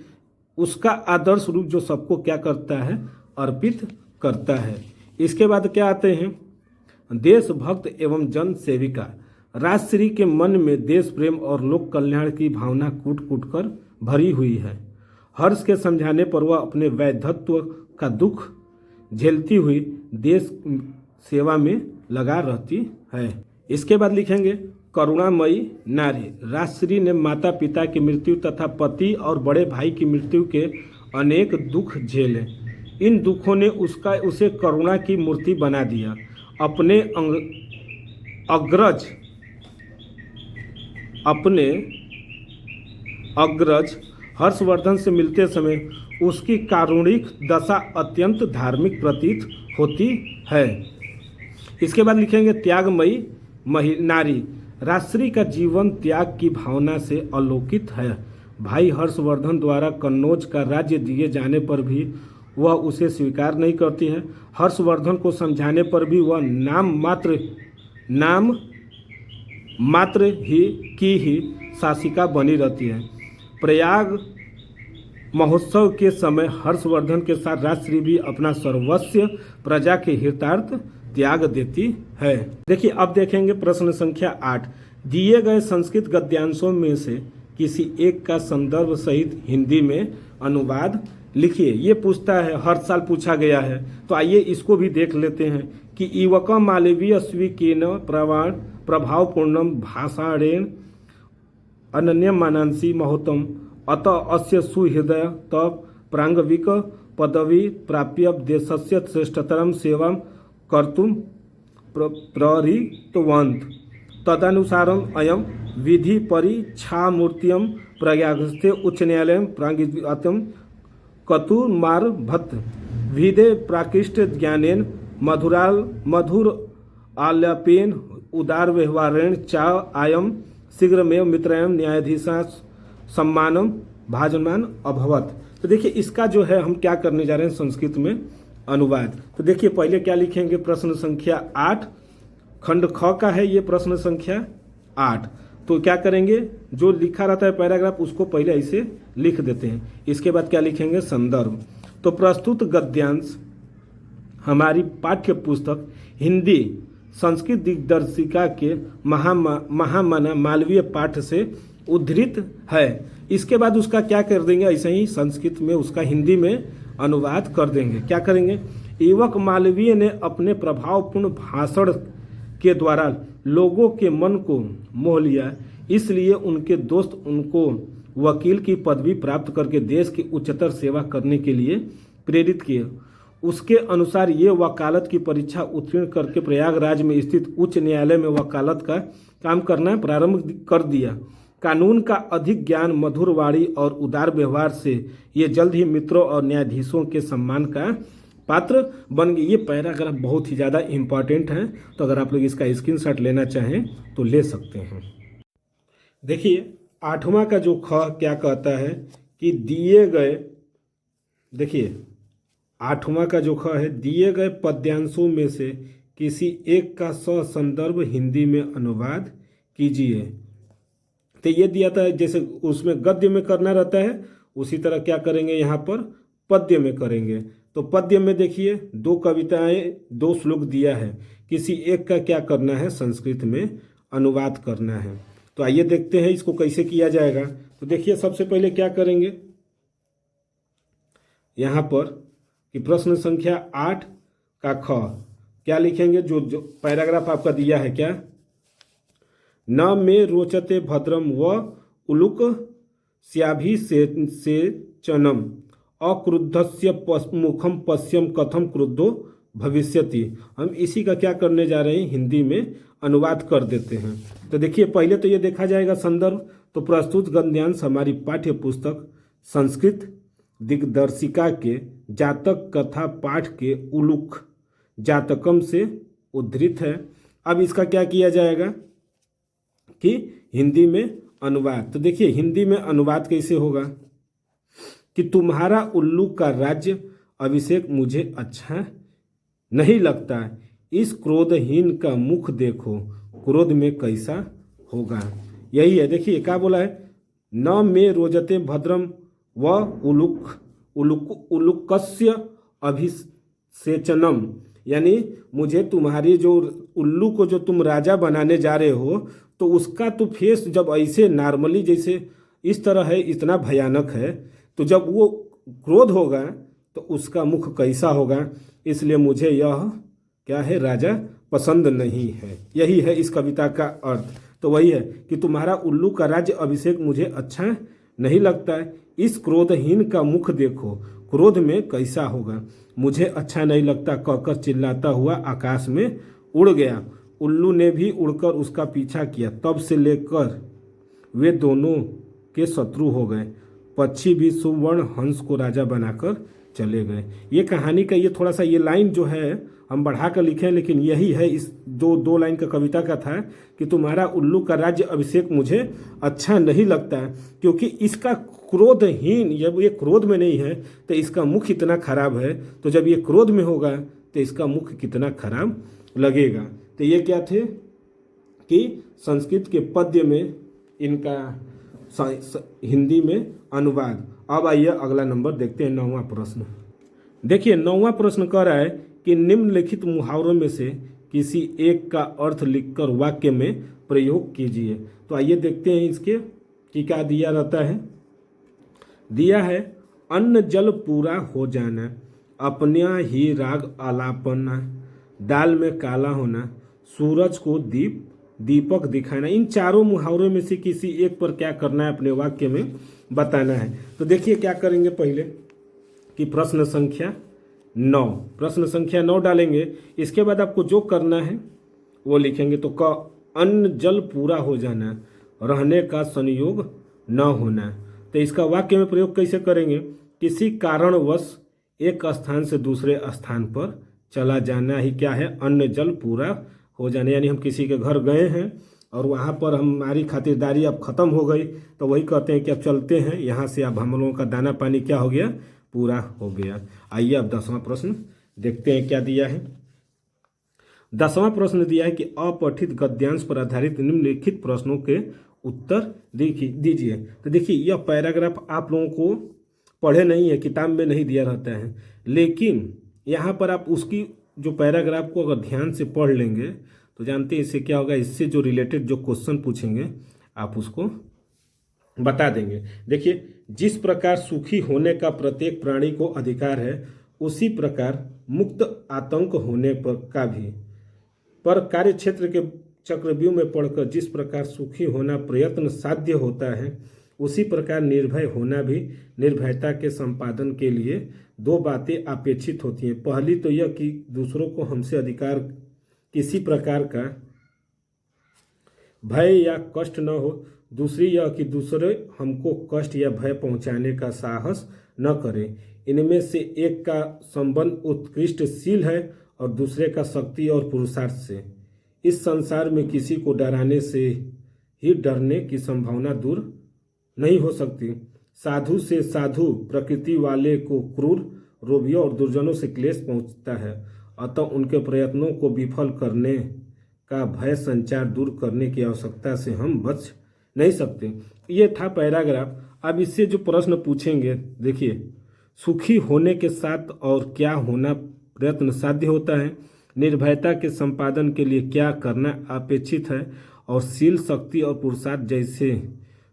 उसका आदर्श रूप जो सबको क्या करता है, अर्पित करता है। इसके बाद क्या आते हैं, देशभक्त एवं जन सेविका। राजश्री के मन में देश प्रेम और लोक कल्याण की भावना कूट कूट कर भरी हुई है। हर्ष के समझाने पर वह अपने वैधत्व का दुख झेलती हुई देश सेवा में लगा रहती है। इसके बाद लिखेंगे करुणामयी नारी। राजश्री ने माता पिता की मृत्यु तथा पति और बड़े भाई की मृत्यु के अनेक दुख झेले। इन दुखों ने उसे करुणा की मूर्ति बना दिया। अपने अग्रज हर्षवर्धन से मिलते समय उसकी कारुणिक दशा अत्यंत धार्मिक प्रतीत होती है। इसके बाद लिखेंगे त्यागमयी नारी। राजश्री का जीवन त्याग की भावना से अलौकित है। भाई हर्षवर्धन द्वारा कन्नौज का राज्य दिए जाने पर भी वह उसे स्वीकार नहीं करती है। हर्षवर्धन को समझाने पर भी वह नाम मात्र ही शासिका बनी रहती है। प्रयाग महोत्सव के समय हर्षवर्धन के साथ राजश्री भी अपना सर्वस्व प्रजा के हितार्थ त्याग देती है। देखिए अब देखेंगे प्रश्न संख्या 8। दिए गए संस्कृत गद्यांशों में से किसी एक का संदर्भ सहित हिंदी में अनुवाद लिखिए। ये पूछता है, हर साल पूछा गया है, तो आइए इसको भी देख लेते हैं कि इवक मालवीय स्वीकेन प्रभावपूर्णम भाषाणेन अनन्यमानांसी महोत्तम अतः अस्य सुहृदय तप प्रांगविक पदवी प्राप्य देशस्य श्रेष्ठतरम सेवा कर्तुम प्रहृतवन्त तदनुसारम अयम विधि परीक्षामूर्तियम प्रयागस्थे उच्च न्यायालय प्रांगितम कतुर्मारभत विदे प्राकृष्ट ज्ञानेन मधुर आलापेन उदार व्यवहारेण चा आयम शीघ्रमेव मित्रयम न्यायाधीशा सम्मानम भाजमान अभवत। तो देखिए इसका जो है हम क्या करने जा रहे हैं संस्कृत में अनुवाद। तो देखिए पहले क्या लिखेंगे, प्रश्न संख्या 8 खंड ख का है ये प्रश्न संख्या 8। तो क्या करेंगे, जो लिखा रहता है पैराग्राफ उसको पहले ऐसे लिख देते हैं। इसके बाद क्या लिखेंगे, संदर्भ। तो प्रस्तुत गद्यांश हमारी पाठ्य पुस्तक हिंदी संस्कृत दिग्दर्शिका के महामना मालवीय पाठ से उद्धृत है। इसके बाद उसका क्या कर देंगे, ऐसे ही संस्कृत में उसका हिंदी में अनुवाद कर देंगे। क्या करेंगे, इवक मालवीय ने अपने प्रभावपूर्ण भाषण के द्वारा लोगों के मन को मोह लिया, इसलिए उनके दोस्त उनको वकील की पदवी प्राप्त करके देश की उच्चतर सेवा करने के लिए प्रेरित किए। उसके अनुसार ये वकालत की परीक्षा उत्तीर्ण करके प्रयागराज में स्थित उच्च न्यायालय में वकालत का काम करना प्रारंभ कर दिया। कानून का अधिक ज्ञान, मधुर वाणी और उदार व्यवहार से ये जल्द ही मित्रों और न्यायाधीशों के सम्मान का पात्र बन गए। ये पैराग्राफ बहुत ही ज़्यादा इम्पॉर्टेंट है, तो अगर आप लोग इसका स्क्रीनशॉट लेना चाहें तो ले सकते हैं। देखिए 8वां का जो ख क्या कहता है कि दिए गए, देखिए 8वां का जो ख है, दिए गए पद्यांशों में से किसी एक का ससंदर्भ हिंदी में अनुवाद कीजिए। तो ये दिया था, जैसे उसमें गद्य में करना रहता है उसी तरह क्या करेंगे यहाँ पर पद्य में करेंगे। तो पद्य में देखिए 2 कविताएं 2 श्लोक दिया है, किसी एक का क्या करना है, संस्कृत में अनुवाद करना है। तो आइए देखते हैं इसको कैसे किया जाएगा। तो देखिए सबसे पहले क्या करेंगे यहाँ पर कि प्रश्न संख्या 8 का ख क्या लिखेंगे, जो पैराग्राफ आपका दिया है, क्या न मे रोचते भद्रम व उलुक स्याभि से चनम अक्रुद्धस्य मुखम पश्यम कथम क्रुद्धो भविष्यति। हम इसी का क्या करने जा रहे हैं, हिंदी में अनुवाद कर देते हैं। तो देखिए पहले तो ये देखा जाएगा संदर्भ। तो प्रस्तुत गद्यांश हमारी पाठ्य पुस्तक संस्कृत दिग्दर्शिका के जातक कथा पाठ के उलुक जातकम से उद्धृत है। अब इसका क्या किया जाएगा कि हिंदी में अनुवाद। तो देखिए हिंदी में अनुवाद कैसे होगा कि तुम्हारा उल्लू का राज्य अभिषेक मुझे अच्छा नहीं लगता, इस क्रोधहीन का मुख देखो, क्रोध में कैसा होगा। यही है, देखिए क्या बोला है, न मे रोजते भद्रम व उलुकस्य अभिषेचनम, यानी मुझे तुम्हारी जो उल्लू को जो तुम राजा बनाने जा रहे हो तो उसका तो फेस जब ऐसे नॉर्मली जैसे इस तरह है, इतना भयानक है, तो जब वो क्रोध होगा तो उसका मुख कैसा होगा, इसलिए मुझे यह क्या है राजा पसंद नहीं है। यही है इस कविता का अर्थ। तो वही है कि तुम्हारा उल्लू का राज्य अभिषेक मुझे अच्छा नहीं लगता है। इस क्रोधहीन का मुख देखो, क्रोध में कैसा होगा। मुझे अच्छा नहीं लगता कहकर चिल्लाता हुआ आकाश में उड़ गया। उल्लू ने भी उड़कर उसका पीछा किया। तब से लेकर वे दोनों के शत्रु हो गए। पक्षी भी सुवर्ण हंस को राजा बनाकर चले गए। ये कहानी का ये थोड़ा सा ये लाइन जो है हम बढ़ा कर लिखे, लेकिन यही है इस दो लाइन का कविता का था कि तुम्हारा उल्लू का राज्य अभिषेक मुझे अच्छा नहीं लगता है, क्योंकि इसका क्रोधहीन, जब ये क्रोध में नहीं है तो इसका मुख इतना खराब है, तो जब ये क्रोध में होगा तो इसका मुख कितना खराब लगेगा। तो ये क्या थे कि संस्कृत के पद्य में इनका हिंदी में अनुवाद। अब आइए अगला नंबर देखते हैं, 9वां प्रश्न। देखिए 9वां प्रश्न कह रहा है कि निम्नलिखित मुहावरों में से किसी एक का अर्थ लिखकर वाक्य में प्रयोग कीजिए। तो आइए देखते हैं इसके कि क्या दिया रहता है। दिया है अन्न जल पूरा हो जाना, अपना ही राग आलापना, दाल में काला होना, सूरज को दीपक दिखाना। इन चारों मुहावरों में से किसी एक पर क्या करना है, अपने वाक्य में बताना है। तो देखिए क्या करेंगे पहले कि प्रश्न संख्या 9 डालेंगे। इसके बाद आपको जो करना है वो लिखेंगे। तो क अन्न जल पूरा हो जाना, रहने का संयोग न होना। तो इसका वाक्य में प्रयोग कैसे करेंगे, किसी कारणवश एक स्थान से दूसरे स्थान पर चला जाना ही क्या है, अन्न जल पूरा हो जाना। यानी हम किसी के घर गए हैं और वहाँ पर हमारी खातिरदारी अब ख़त्म हो गई, तो वही कहते हैं कि अब चलते हैं यहाँ से, अब हम लोगों का दाना पानी क्या हो गया, पूरा हो गया। आइए अब 10वां प्रश्न देखते हैं क्या दिया है। 10वां प्रश्न दिया है कि अपठित गद्यांश पर आधारित निम्नलिखित प्रश्नों के उत्तर दीजिए। तो देखिए यह पैराग्राफ आप लोगों को पढ़े नहीं है, किताब में नहीं दिया रहता है, लेकिन यहाँ पर आप उसकी जो पैराग्राफ को अगर ध्यान से पढ़ लेंगे तो जानते हैं इससे क्या होगा, इससे जो रिलेटेड जो क्वेश्चन पूछेंगे आप उसको बता देंगे। देखिए जिस प्रकार सुखी होने का प्रत्येक प्राणी को अधिकार है, उसी प्रकार मुक्त आतंक होने पर का भी, पर कार्य क्षेत्र के चक्रव्यूह में पढ़कर जिस प्रकार सुखी होना प्रयत्न साध्य होता है, उसी प्रकार निर्भय होना भी निर्भयता के संपादन के लिए दो बातें अपेक्षित होती हैं। पहली तो यह कि दूसरों को हमसे अधिकार किसी प्रकार का भय या कष्ट न हो, दूसरी यह कि दूसरे हमको कष्ट या भय पहुंचाने का साहस न करें। इनमें से एक का संबंध उत्कृष्टशील है और दूसरे का शक्ति और पुरुषार्थ से। इस संसार में किसी को डराने से ही डरने की संभावना दूर नहीं हो सकती। साधु से साधु प्रकृति वाले को क्रूर रोगियों और दुर्जनों से क्लेश पहुंचता है, अतः उनके प्रयत्नों को विफल करने का भय संचार दूर करने की आवश्यकता से हम बच नहीं सकते। ये था पैराग्राफ। अब इससे जो प्रश्न पूछेंगे, देखिए सुखी होने के साथ और क्या होना प्रयत्न साध्य होता है, निर्भयता के संपादन के लिए क्या करना अपेक्षित है, और शील शक्ति और पुरुषार्थ जैसे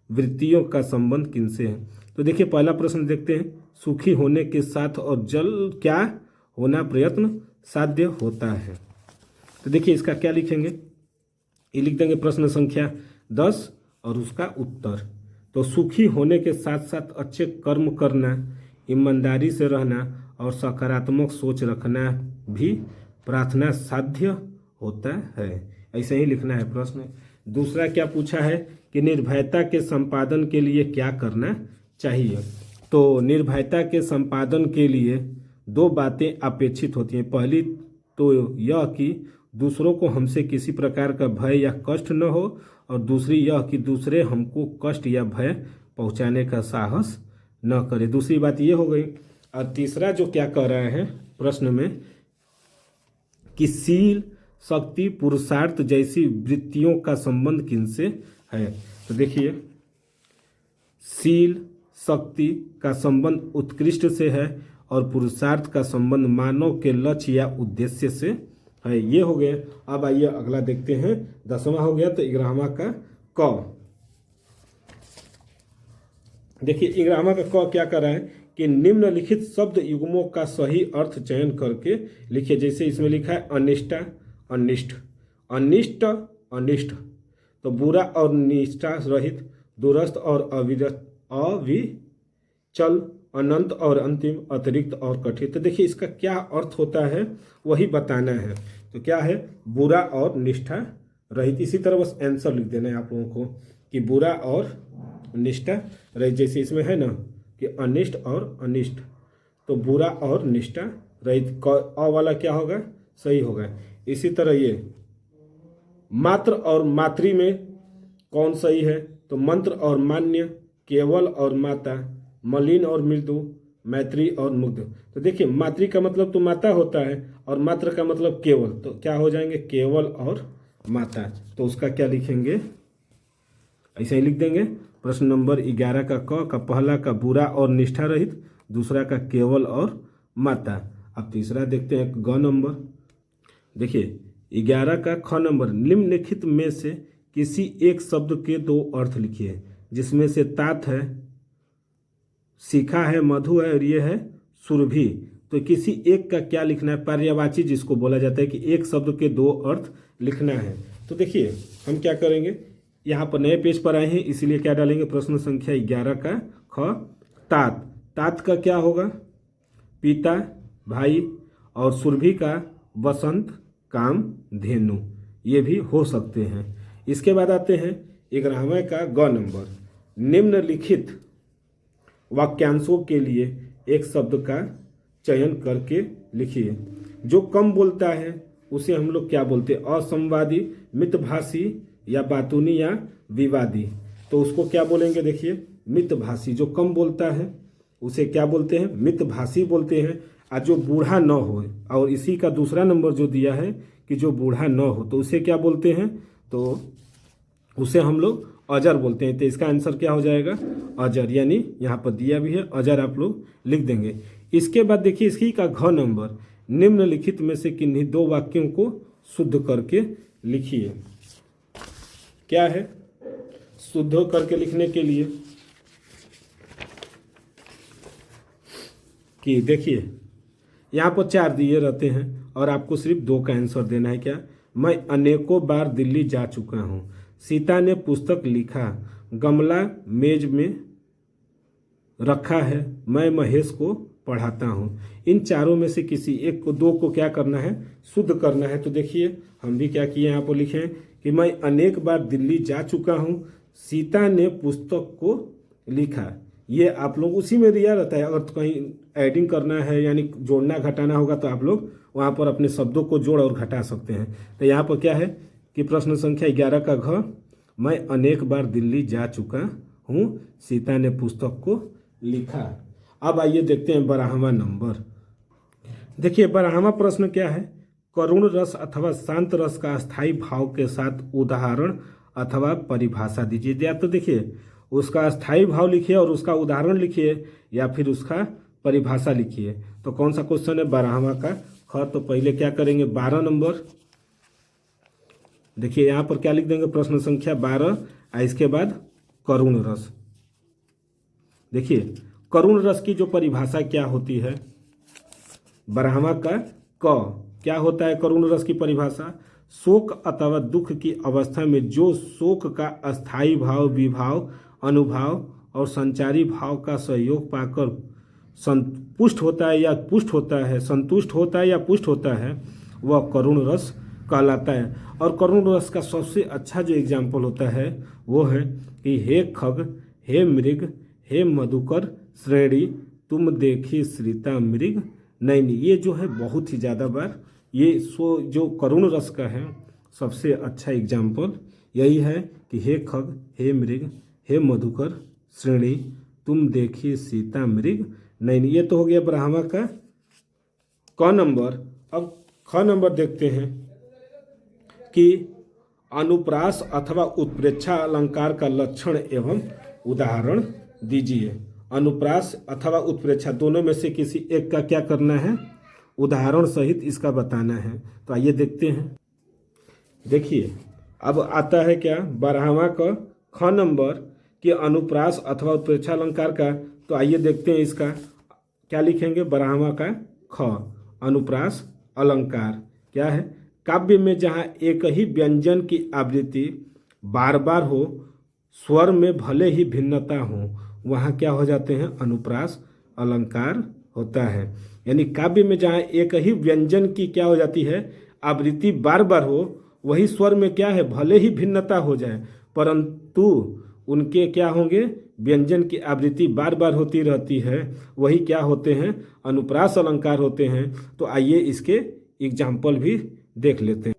वृत्तियों का संबंध किनसे है। तो देखिए पहला प्रश्न देखते हैं, सुखी होने के साथ और जल क्या होना प्रयत्न साध्य होता है। तो देखिए इसका क्या लिखेंगे, ये लिख देंगे प्रश्न संख्या 10 और उसका उत्तर। तो सुखी होने के साथ साथ अच्छे कर्म करना, ईमानदारी से रहना और सकारात्मक सोच रखना भी प्रार्थना साध्य होता है। ऐसे ही लिखना है प्रश्न। दूसरा क्या पूछा है कि निर्भयता के संपादन के लिए क्या करना चाहिए। तो निर्भयता के संपादन के लिए दो बातें अपेक्षित होती हैं। पहली तो यह कि दूसरों को हमसे किसी प्रकार का भय या कष्ट न हो, और दूसरी यह कि दूसरे हमको कष्ट या भय पहुंचाने का साहस न करे। दूसरी बात ये हो गई। और तीसरा जो क्या कह रहे हैं प्रश्न में कि शील शक्ति पुरुषार्थ जैसी वृत्तियों का संबंध किनसे है। तो देखिए शील शक्ति का संबंध उत्कृष्ट से है और पुरुषार्थ का संबंध मानव के लक्ष्य या उद्देश्य से है। ये हो गए। अब आइए अगला देखते हैं। 10वां हो गया, तो 11वां का क। देखिए ग्रामर का क क्या कर रहा है कि निम्नलिखित शब्द युग्मों का सही अर्थ चयन करके लिखिए। जैसे इसमें लिखा है अनिष्टा, अनिष्ट, अनिष्ट, अनिष्ट, तो बुरा और निष्ठा रहित, दूरस्थ और अविरत, अविचल, अनंत और अंतिम, अतिरिक्त और कठिन। तो देखिए इसका क्या अर्थ होता है वही बताना है। तो क्या है, बुरा और निष्ठा रहित। इसी तरह बस आंसर लिख देना है आप लोगों को कि बुरा और निष्ठा रहित। जैसे इसमें है ना कि अनिष्ट और अनिष्ट, तो बुरा और निष्ठा रहित, अ वाला क्या होगा, सही होगा। इसी तरह ये मात्र और मातृ में कौन सही है, तो मंत्र और मान्य, केवल और माता, मलिन और मृदु, मैत्री और मुग्ध। तो देखिए मातृ का मतलब तो माता होता है और मात्र का मतलब केवल, तो क्या हो जाएंगे, केवल और माता। तो उसका क्या लिखेंगे, ऐसे ही लिख देंगे। प्रश्न नंबर 11 का क का पहला का बुरा और निष्ठा रहित, दूसरा का केवल और माता। अब तीसरा देखते हैं ग नंबर। देखिए 11 का ख नंबर, निम्नलिखित में से किसी एक शब्द के दो अर्थ लिखिए, जिसमें से तात है, शिखा है, मधु है और ये है सुरभि। तो किसी एक का क्या लिखना है, पर्यायवाची जिसको बोला जाता है कि एक शब्द के दो अर्थ लिखना है। तो देखिए हम क्या करेंगे, यहाँ पर नए पेज पर आए हैं इसलिए क्या डालेंगे, प्रश्न संख्या 11 का ख, तात। तात का क्या होगा, पिता, भाई, और सुरभि का वसंत, काम, धेनु, ये भी हो सकते हैं। इसके बाद आते हैं 11वें का ग नंबर, निम्नलिखित वाक्यांशों के लिए एक शब्द का चयन करके लिखिए। जो कम बोलता है उसे हम लोग क्या बोलते हैं, असंवादी, मितभाषी या बातूनी या विवादी। तो उसको क्या बोलेंगे, देखिए मितभाषी। जो कम बोलता है उसे क्या बोलते हैं, मितभाषी बोलते हैं। और जो बूढ़ा न हो, और इसी का दूसरा नंबर जो दिया है कि जो बूढ़ा न हो, तो उसे क्या बोलते हैं, तो उसे हम लोग अजर बोलते हैं। तो इसका आंसर क्या हो जाएगा, अजर, यानी यहाँ पर दिया भी है अजर, आप लोग लिख देंगे। इसके बाद देखिए इसी का घ नंबर, निम्नलिखित में से किन्हीं दो वाक्यों को शुद्ध करके लिखिए। क्या है, शुद्ध करके लिखने के लिए कि देखिए यहाँ पर 4 दिए रहते हैं और आपको सिर्फ 2 का आंसर देना है। क्या, मैं अनेकों बार दिल्ली जा चुका हूँ, सीता ने पुस्तक लिखा, गमला मेज में रखा है, मैं महेश को पढ़ाता हूँ। इन चारों में से किसी एक को, 2 को क्या करना है, शुद्ध करना है। तो देखिए हम भी क्या किए, यहाँ पर लिखे कि मैं अनेक बार दिल्ली जा चुका हूँ, सीता ने पुस्तक को लिखा। ये आप लोग उसी में दिया रहता है। अगर तो कहीं एडिंग करना है यानी जोड़ना घटाना होगा तो आप लोग वहाँ पर अपने शब्दों को जोड़ और घटा सकते हैं। तो यहाँ पर क्या है कि प्रश्न संख्या 11 का घ, मैं अनेक बार दिल्ली जा चुका हूँ, सीता ने पुस्तक को लिखा। अब आइए देखते हैं 12वां नंबर। देखिए 12वां प्रश्न क्या है, करुण रस अथवा शांत रस का स्थायी भाव के साथ उदाहरण अथवा परिभाषा दीजिए। या तो देखिए उसका स्थायी भाव लिखिए और उसका उदाहरण लिखिए, या फिर उसका परिभाषा लिखिए। तो कौन सा क्वेश्चन है, 12वां का ख। तो पहले क्या करेंगे, 12 नंबर। देखिए यहाँ पर क्या लिख देंगे, प्रश्न संख्या 12, इसके बाद करुण रस। देखिए करुण रस की जो परिभाषा क्या होती है, 12वां का क क्या होता है करुण रस की परिभाषा, शोक अथवा दुख की अवस्था में जो शोक का अस्थायी भाव, विभाव, अनुभाव और संचारी भाव का सहयोग पाकर संतुष्ट होता है या पुष्ट होता है, संतुष्ट होता है या पुष्ट होता है, वह करुण रस कहलाता है। और करुण रस का सबसे अच्छा जो एग्जाम्पल होता है वो है कि हे खग, हे मृग, हे मधुकर श्रेणी, तुम देखी श्रीता मृग नैनी। ये जो है बहुत ही ज़्यादा बार ये जो करुण रस का है सबसे अच्छा एग्जाम्पल यही है कि हे खग, हे मृग, हे मधुकर श्रेणी, तुम देखिए सीता मृग नैनी। ये तो हो गया 12वां का क नंबर। अब ख नंबर देखते हैं कि अनुप्रास अथवा उत्प्रेक्षा अलंकार का लक्षण एवं उदाहरण दीजिए। अनुप्रास अथवा उत्प्रेक्षा दोनों में से किसी एक का क्या करना है, उदाहरण सहित इसका बताना है। तो आइए देखते हैं। देखिए अब आता है क्या, 12वां का ख नंबर, कि अनुप्रास अथवा उत्प्रेक्षा अलंकार का, तो आइए देखते हैं इसका क्या लिखेंगे। 12वां का ख, अनुप्रास अलंकार क्या है? काव्य में जहाँ एक ही व्यंजन की आवृत्ति बार बार हो, स्वर में भले ही भिन्नता हो, वहाँ क्या हो जाते हैं? अनुप्रास अलंकार होता है। यानी काव्य में जहाँ एक ही व्यंजन की क्या हो जाती है? आवृत्ति बार बार हो, वही स्वर में क्या है? भले ही भिन्नता हो जाए, परंतु उनके क्या होंगे? व्यंजन की आवृत्ति बार बार होती रहती है, वही क्या होते हैं? अनुप्रास अलंकार होते हैं। तो आइए इसके एग्जाम्पल भी देख लेते हैं।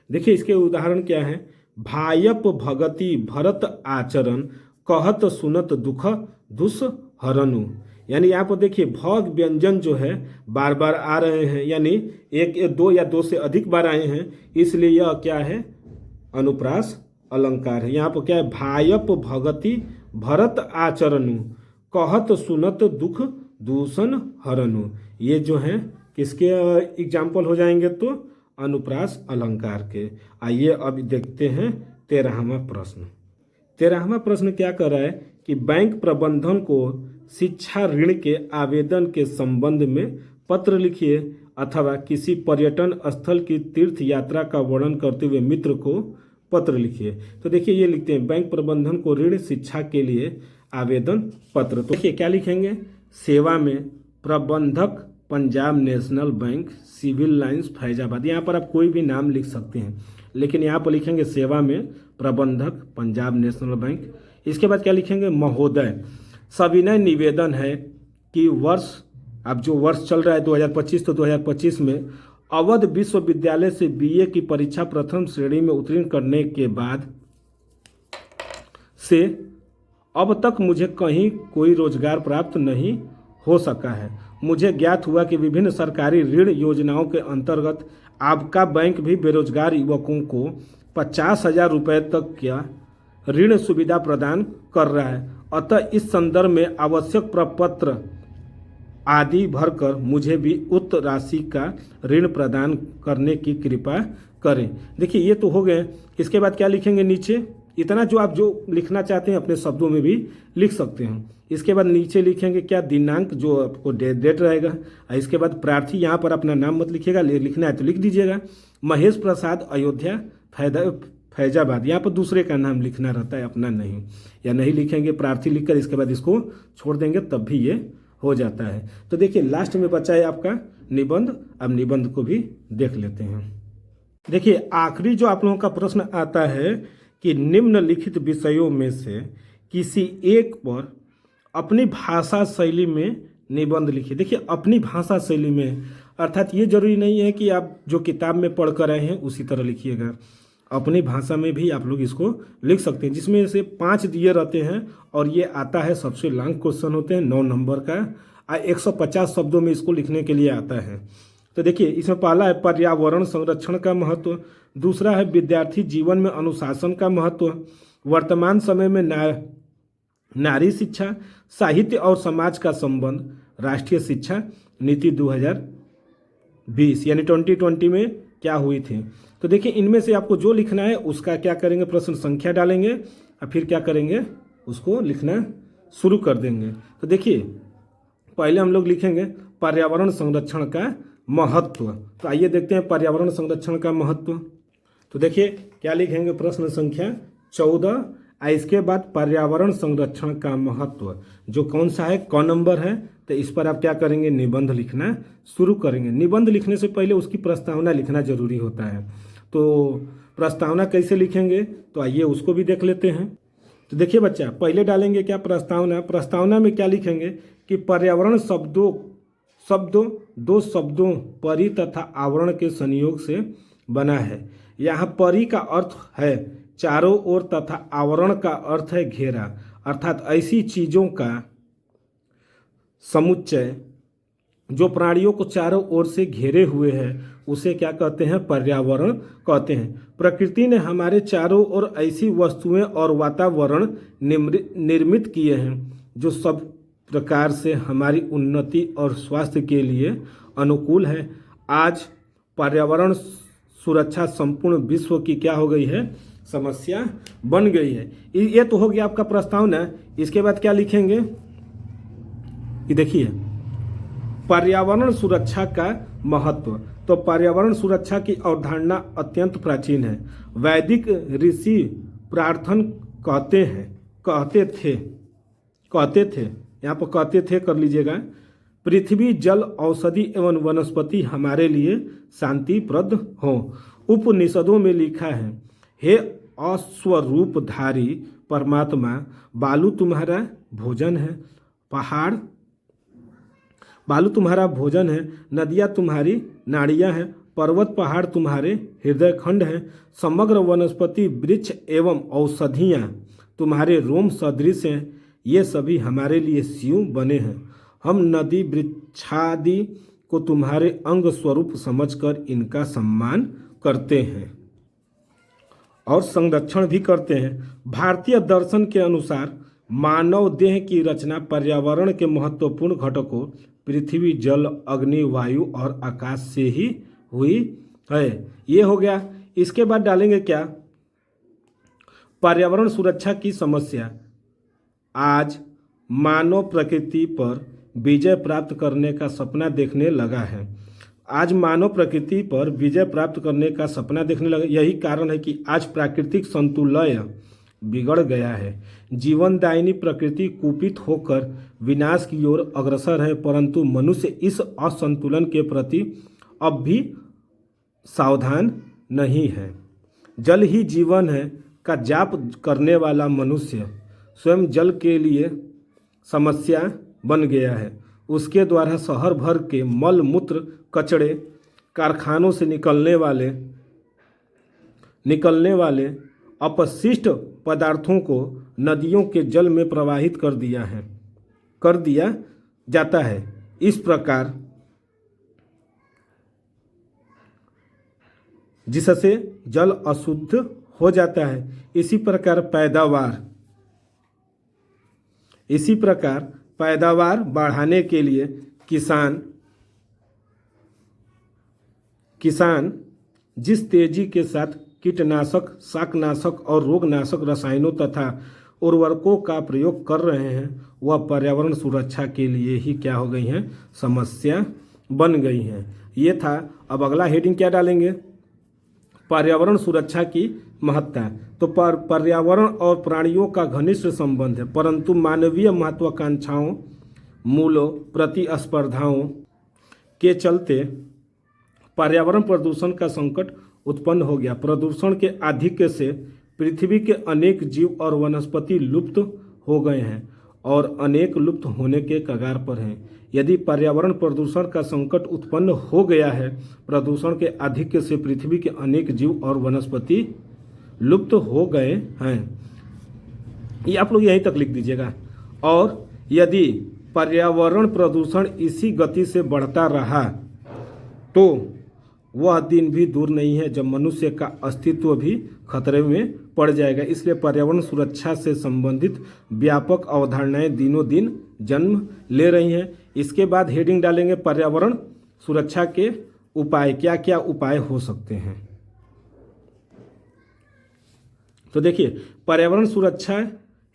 देखिए इसके उदाहरण क्या है। भायप भगति भरत आचरण, कहत सुनत दुख दुस हरनु। यानी यहाँ पर देखिए भग व्यंजन जो है बार बार आ रहे हैं, यानी एक दो या दो से अधिक बार आए हैं, इसलिए यह क्या है? अनुप्रास अलंकार है। यहाँ पर क्या है? भायप भगति भरत आचरणु, कहत सुनत दुख दूषण हरनु। ये जो है किसके एग्जाम्पल हो जाएंगे? तो अनुप्रास अलंकार के। आइए अब देखते हैं 13वां प्रश्न। 13वां प्रश्न क्या कर रहा है कि बैंक प्रबंधन को शिक्षा ऋण के आवेदन के संबंध में पत्र लिखिए अथवा किसी पर्यटन स्थल की तीर्थ यात्रा का वर्णन करते हुए मित्र को पत्र लिखिए। तो देखिए ये लिखते हैं बैंक प्रबंधन को ऋण शिक्षा के लिए आवेदन पत्र। तो देखिए क्या लिखेंगे? सेवा में प्रबंधक Punjab national bank civil lines Faizabad. यहाँ पर आप कोई भी नाम लिख सकते हैं, लेकिन यहाँ पर लिखेंगे सेवा में प्रबंधक पंजाब नेशनल बैंक। इसके बाद क्या लिखेंगे? महोदय, सविनय निवेदन है कि अब जो वर्ष चल रहा है 2025, तो 2025 में अवध विश्वविद्यालय से बीए की परीक्षा प्रथम श्रेणी में उत्तीर्ण करने के बाद से अब तक मुझे कहीं कोई रोजगार प्राप्त नहीं हो सका है। मुझे ज्ञात हुआ कि विभिन्न सरकारी ऋण योजनाओं के अंतर्गत आपका बैंक भी बेरोजगार युवकों को 50,000 रुपये तक क्या ऋण सुविधा प्रदान कर रहा है। अतः इस संदर्भ में आवश्यक प्रपत्र आदि भरकर मुझे भी उक्त राशि का ऋण प्रदान करने की कृपा करें। देखिए ये तो हो गए। इसके बाद क्या लिखेंगे नीचे? इतना जो आप जो लिखना चाहते हैं अपने शब्दों में भी लिख सकते हैं। इसके बाद नीचे लिखेंगे क्या? दिनांक, जो आपको डेट रहेगा। इसके बाद प्रार्थी, यहाँ पर अपना नाम मत लिखिएगा, लिखना है तो लिख दीजिएगा। महेश प्रसाद, अयोध्या फैजाबाद। यहाँ पर दूसरे का नाम लिखना रहता है, अपना नहीं। या नहीं लिखेंगे प्रार्थी लिखकर, इसके बाद इसको छोड़ देंगे, तब भी ये हो जाता है। तो देखिए लास्ट में बचा है आपका निबंध। अब निबंध को भी देख लेते हैं। देखिए आखिरी जो आप लोगों का प्रश्न आता है कि निम्नलिखित विषयों में से किसी एक पर अपनी भाषा शैली में निबंध लिखिए। देखिए अपनी भाषा शैली में अर्थात ये जरूरी नहीं है कि आप जो किताब में पढ़ कर आए हैं उसी तरह लिखिएगा, अपनी भाषा में भी आप लोग इसको लिख सकते हैं, जिसमें से 5 दिए रहते हैं और ये आता है सबसे लॉन्ग क्वेश्चन होते हैं 9 नंबर का, 150 शब्दों में इसको लिखने के लिए आता है। तो देखिए इसमें पहला है पर्यावरण संरक्षण का महत्व, दूसरा है विद्यार्थी जीवन में अनुशासन का महत्व, वर्तमान समय में नारी शिक्षा, साहित्य और समाज का संबंध, राष्ट्रीय शिक्षा नीति 2020 यानी 2020 में क्या हुई थी। तो देखिए इनमें से आपको जो लिखना है उसका क्या करेंगे? प्रश्न संख्या डालेंगे और फिर क्या करेंगे? उसको लिखना शुरू कर देंगे। तो देखिए पहले हम लोग लिखेंगे पर्यावरण संरक्षण का महत्व। तो आइए देखते हैं पर्यावरण संरक्षण का महत्व। तो देखिए क्या लिखेंगे? प्रश्न संख्या 14। इसके बाद पर्यावरण संरक्षण का महत्व जो कौन सा है, क नंबर है, तो इस पर आप क्या करेंगे? निबंध लिखना शुरू करेंगे। निबंध लिखने से पहले उसकी प्रस्तावना लिखना जरूरी होता है। तो प्रस्तावना कैसे लिखेंगे? तो आइए उसको भी देख लेते हैं। तो देखिए बच्चा, पहले डालेंगे क्या? प्रस्तावना। प्रस्तावना में क्या लिखेंगे कि पर्यावरण दो शब्दों परि तथा आवरण के संयोग से बना है। यहाँ परि का अर्थ है चारों ओर तथा आवरण का अर्थ है घेरा, अर्थात ऐसी चीजों का समुच्चय जो प्राणियों को चारों ओर से घेरे हुए है उसे क्या कहते हैं? पर्यावरण कहते हैं। प्रकृति ने हमारे चारों ओर ऐसी वस्तुएं और वातावरण निर्मित किए हैं जो सब प्रकार से हमारी उन्नति और स्वास्थ्य के लिए अनुकूल है। आज पर्यावरण सुरक्षा संपूर्ण विश्व की क्या हो गई है? समस्या बन गई है। ये तो हो गया आपका प्रस्तावना। इसके बाद क्या लिखेंगे कि देखिए पर्यावरण सुरक्षा का महत्व। तो पर्यावरण सुरक्षा की अवधारणा अत्यंत प्राचीन है। वैदिक ऋषि प्रार्थन कहते थे, यहाँ पर कहते थे कर लीजिएगा, पृथ्वी जल औषधि एवं वनस्पति हमारे लिए शांतिप्रद हो। उपनिषदों में लिखा है, हे अश्वरूपधारी परमात्मा, बालू तुम्हारा भोजन है, बालू तुम्हारा भोजन है, नदियाँ तुम्हारी नाड़ियाँ हैं, पर्वत पहाड़ तुम्हारे हृदय खंड हैं, समग्र वनस्पति वृक्ष एवं औषधियाँ तुम्हारे रोम सदृश हैं, ये सभी हमारे लिए शिव बने हैं। हम नदी वृक्षादि को तुम्हारे अंग स्वरूप समझकर इनका सम्मान करते हैं और संरक्षण भी करते हैं। भारतीय दर्शन के अनुसार मानव देह की रचना पर्यावरण के महत्वपूर्ण घटकों पृथ्वी, जल, अग्नि, वायु और आकाश से ही हुई है। ये हो गया। इसके बाद डालेंगे क्या, पर्यावरण सुरक्षा की समस्या। आज मानव प्रकृति पर विजय प्राप्त करने का सपना देखने लगा है। आज मानव प्रकृति पर विजय प्राप्त करने का सपना देखने लगा। यही कारण है कि आज प्राकृतिक संतुलन बिगड़ गया है। जीवनदायिनी प्रकृति कुपित होकर विनाश की ओर अग्रसर है, परंतु मनुष्य इस असंतुलन के प्रति अब भी सावधान नहीं है। जल ही जीवन है का जाप करने वाला मनुष्य स्वयं जल के लिए समस्या बन गया है। उसके द्वारा शहर भर के मल मूत्र कचड़े, कारखानों से निकलने वाले अपशिष्ट पदार्थों को नदियों के जल में प्रवाहित कर दिया जाता है। इस प्रकार जिससे जल अशुद्ध हो जाता है। इसी प्रकार पैदावार बढ़ाने के लिए किसान जिस तेजी के साथ कीटनाशक, शाकनाशक और रोगनाशक रसायनों तथा उर्वरकों का प्रयोग कर रहे हैं, वह पर्यावरण सुरक्षा के लिए ही क्या हो गई हैं, समस्या बन गई हैं। ये था। अब अगला हेडिंग क्या डालेंगे, पर्यावरण सुरक्षा की महत्ता। तो पर्यावरण और प्राणियों का घनिष्ठ संबंध है, परंतु मानवीय महत्वाकांक्षाओं, मूल्यों, प्रतिस्पर्धाओं के चलते पर्यावरण प्रदूषण का संकट उत्पन्न हो गया। प्रदूषण के आधिक्य से पृथ्वी के अनेक जीव और वनस्पति लुप्त हो गए हैं और अनेक लुप्त होने के कगार पर हैं। यदि पर्यावरण प्रदूषण का संकट उत्पन्न हो गया है, प्रदूषण के आधिक्य से पृथ्वी के अनेक जीव और वनस्पति लुप्त हो गए हैं। ये आप लोग यहीं तक लिख दीजिएगा। और यदि पर्यावरण प्रदूषण इसी गति से बढ़ता रहा तो वह दिन भी दूर नहीं है जब मनुष्य का अस्तित्व भी खतरे में पड़ जाएगा। इसलिए पर्यावरण सुरक्षा से संबंधित व्यापक अवधारणाएं दिनों दिन जन्म ले रही हैं। इसके बाद हेडिंग डालेंगे, पर्यावरण सुरक्षा के उपाय, क्या क्या उपाय हो सकते हैं। तो देखिए, पर्यावरण सुरक्षा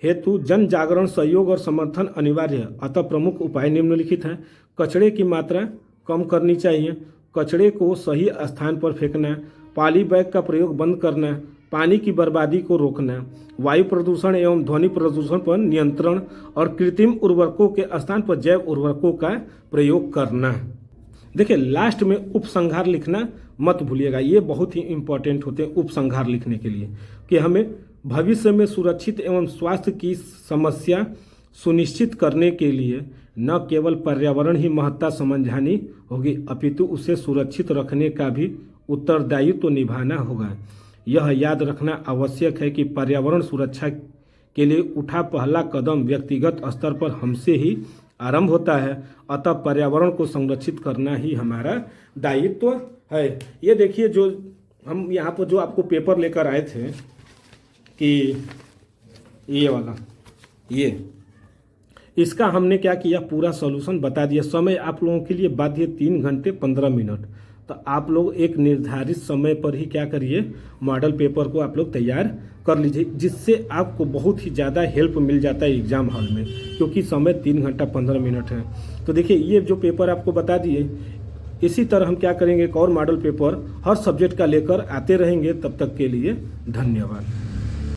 हेतु जन जागरण, सहयोग और समर्थन अनिवार्य है। अतः प्रमुख उपाय निम्नलिखित हैं। कचरे की मात्रा कम करनी चाहिए, कचरे को सही स्थान पर फेंकना, पॉली बैग का प्रयोग बंद करना, पानी की बर्बादी को रोकना, वायु प्रदूषण एवं ध्वनि प्रदूषण पर नियंत्रण और कृत्रिम उर्वरकों के स्थान पर जैव उर्वरकों का प्रयोग करना। देखिए, लास्ट में उपसंहार लिखना मत भूलिएगा। ये बहुत ही इम्पोर्टेंट होते हैं उपसंहार लिखने के लिए, कि हमें भविष्य में सुरक्षित एवं स्वास्थ्य की समस्या सुनिश्चित करने के लिए न केवल पर्यावरण ही महत्ता समझानी होगी, अपितु उसे सुरक्षित रखने का भी उत्तरदायित्व तो निभाना होगा। यह याद रखना आवश्यक है कि पर्यावरण सुरक्षा के लिए उठा पहला कदम व्यक्तिगत स्तर पर हमसे ही आरंभ होता है। अतः पर्यावरण को संरक्षित करना ही हमारा दायित्व है। ये देखिए, जो हम यहाँ पर जो आपको पेपर लेकर आए थे कि ये वाला, इसका हमने क्या किया, पूरा सॉल्यूशन बता दिया। समय आप लोगों के लिए बाध्य 3 घंटे 15 मिनट। तो आप लोग एक निर्धारित समय पर ही क्या करिए, मॉडल पेपर को आप लोग तैयार कर लीजिए, जिससे आपको बहुत ही ज़्यादा हेल्प मिल जाता है एग्ज़ाम हॉल में, क्योंकि समय 3 घंटा 15 मिनट है। तो देखिए ये जो पेपर आपको बता दिए, इसी तरह हम क्या करेंगे, एक और मॉडल पेपर हर सब्जेक्ट का लेकर आते रहेंगे। तब तक के लिए धन्यवाद।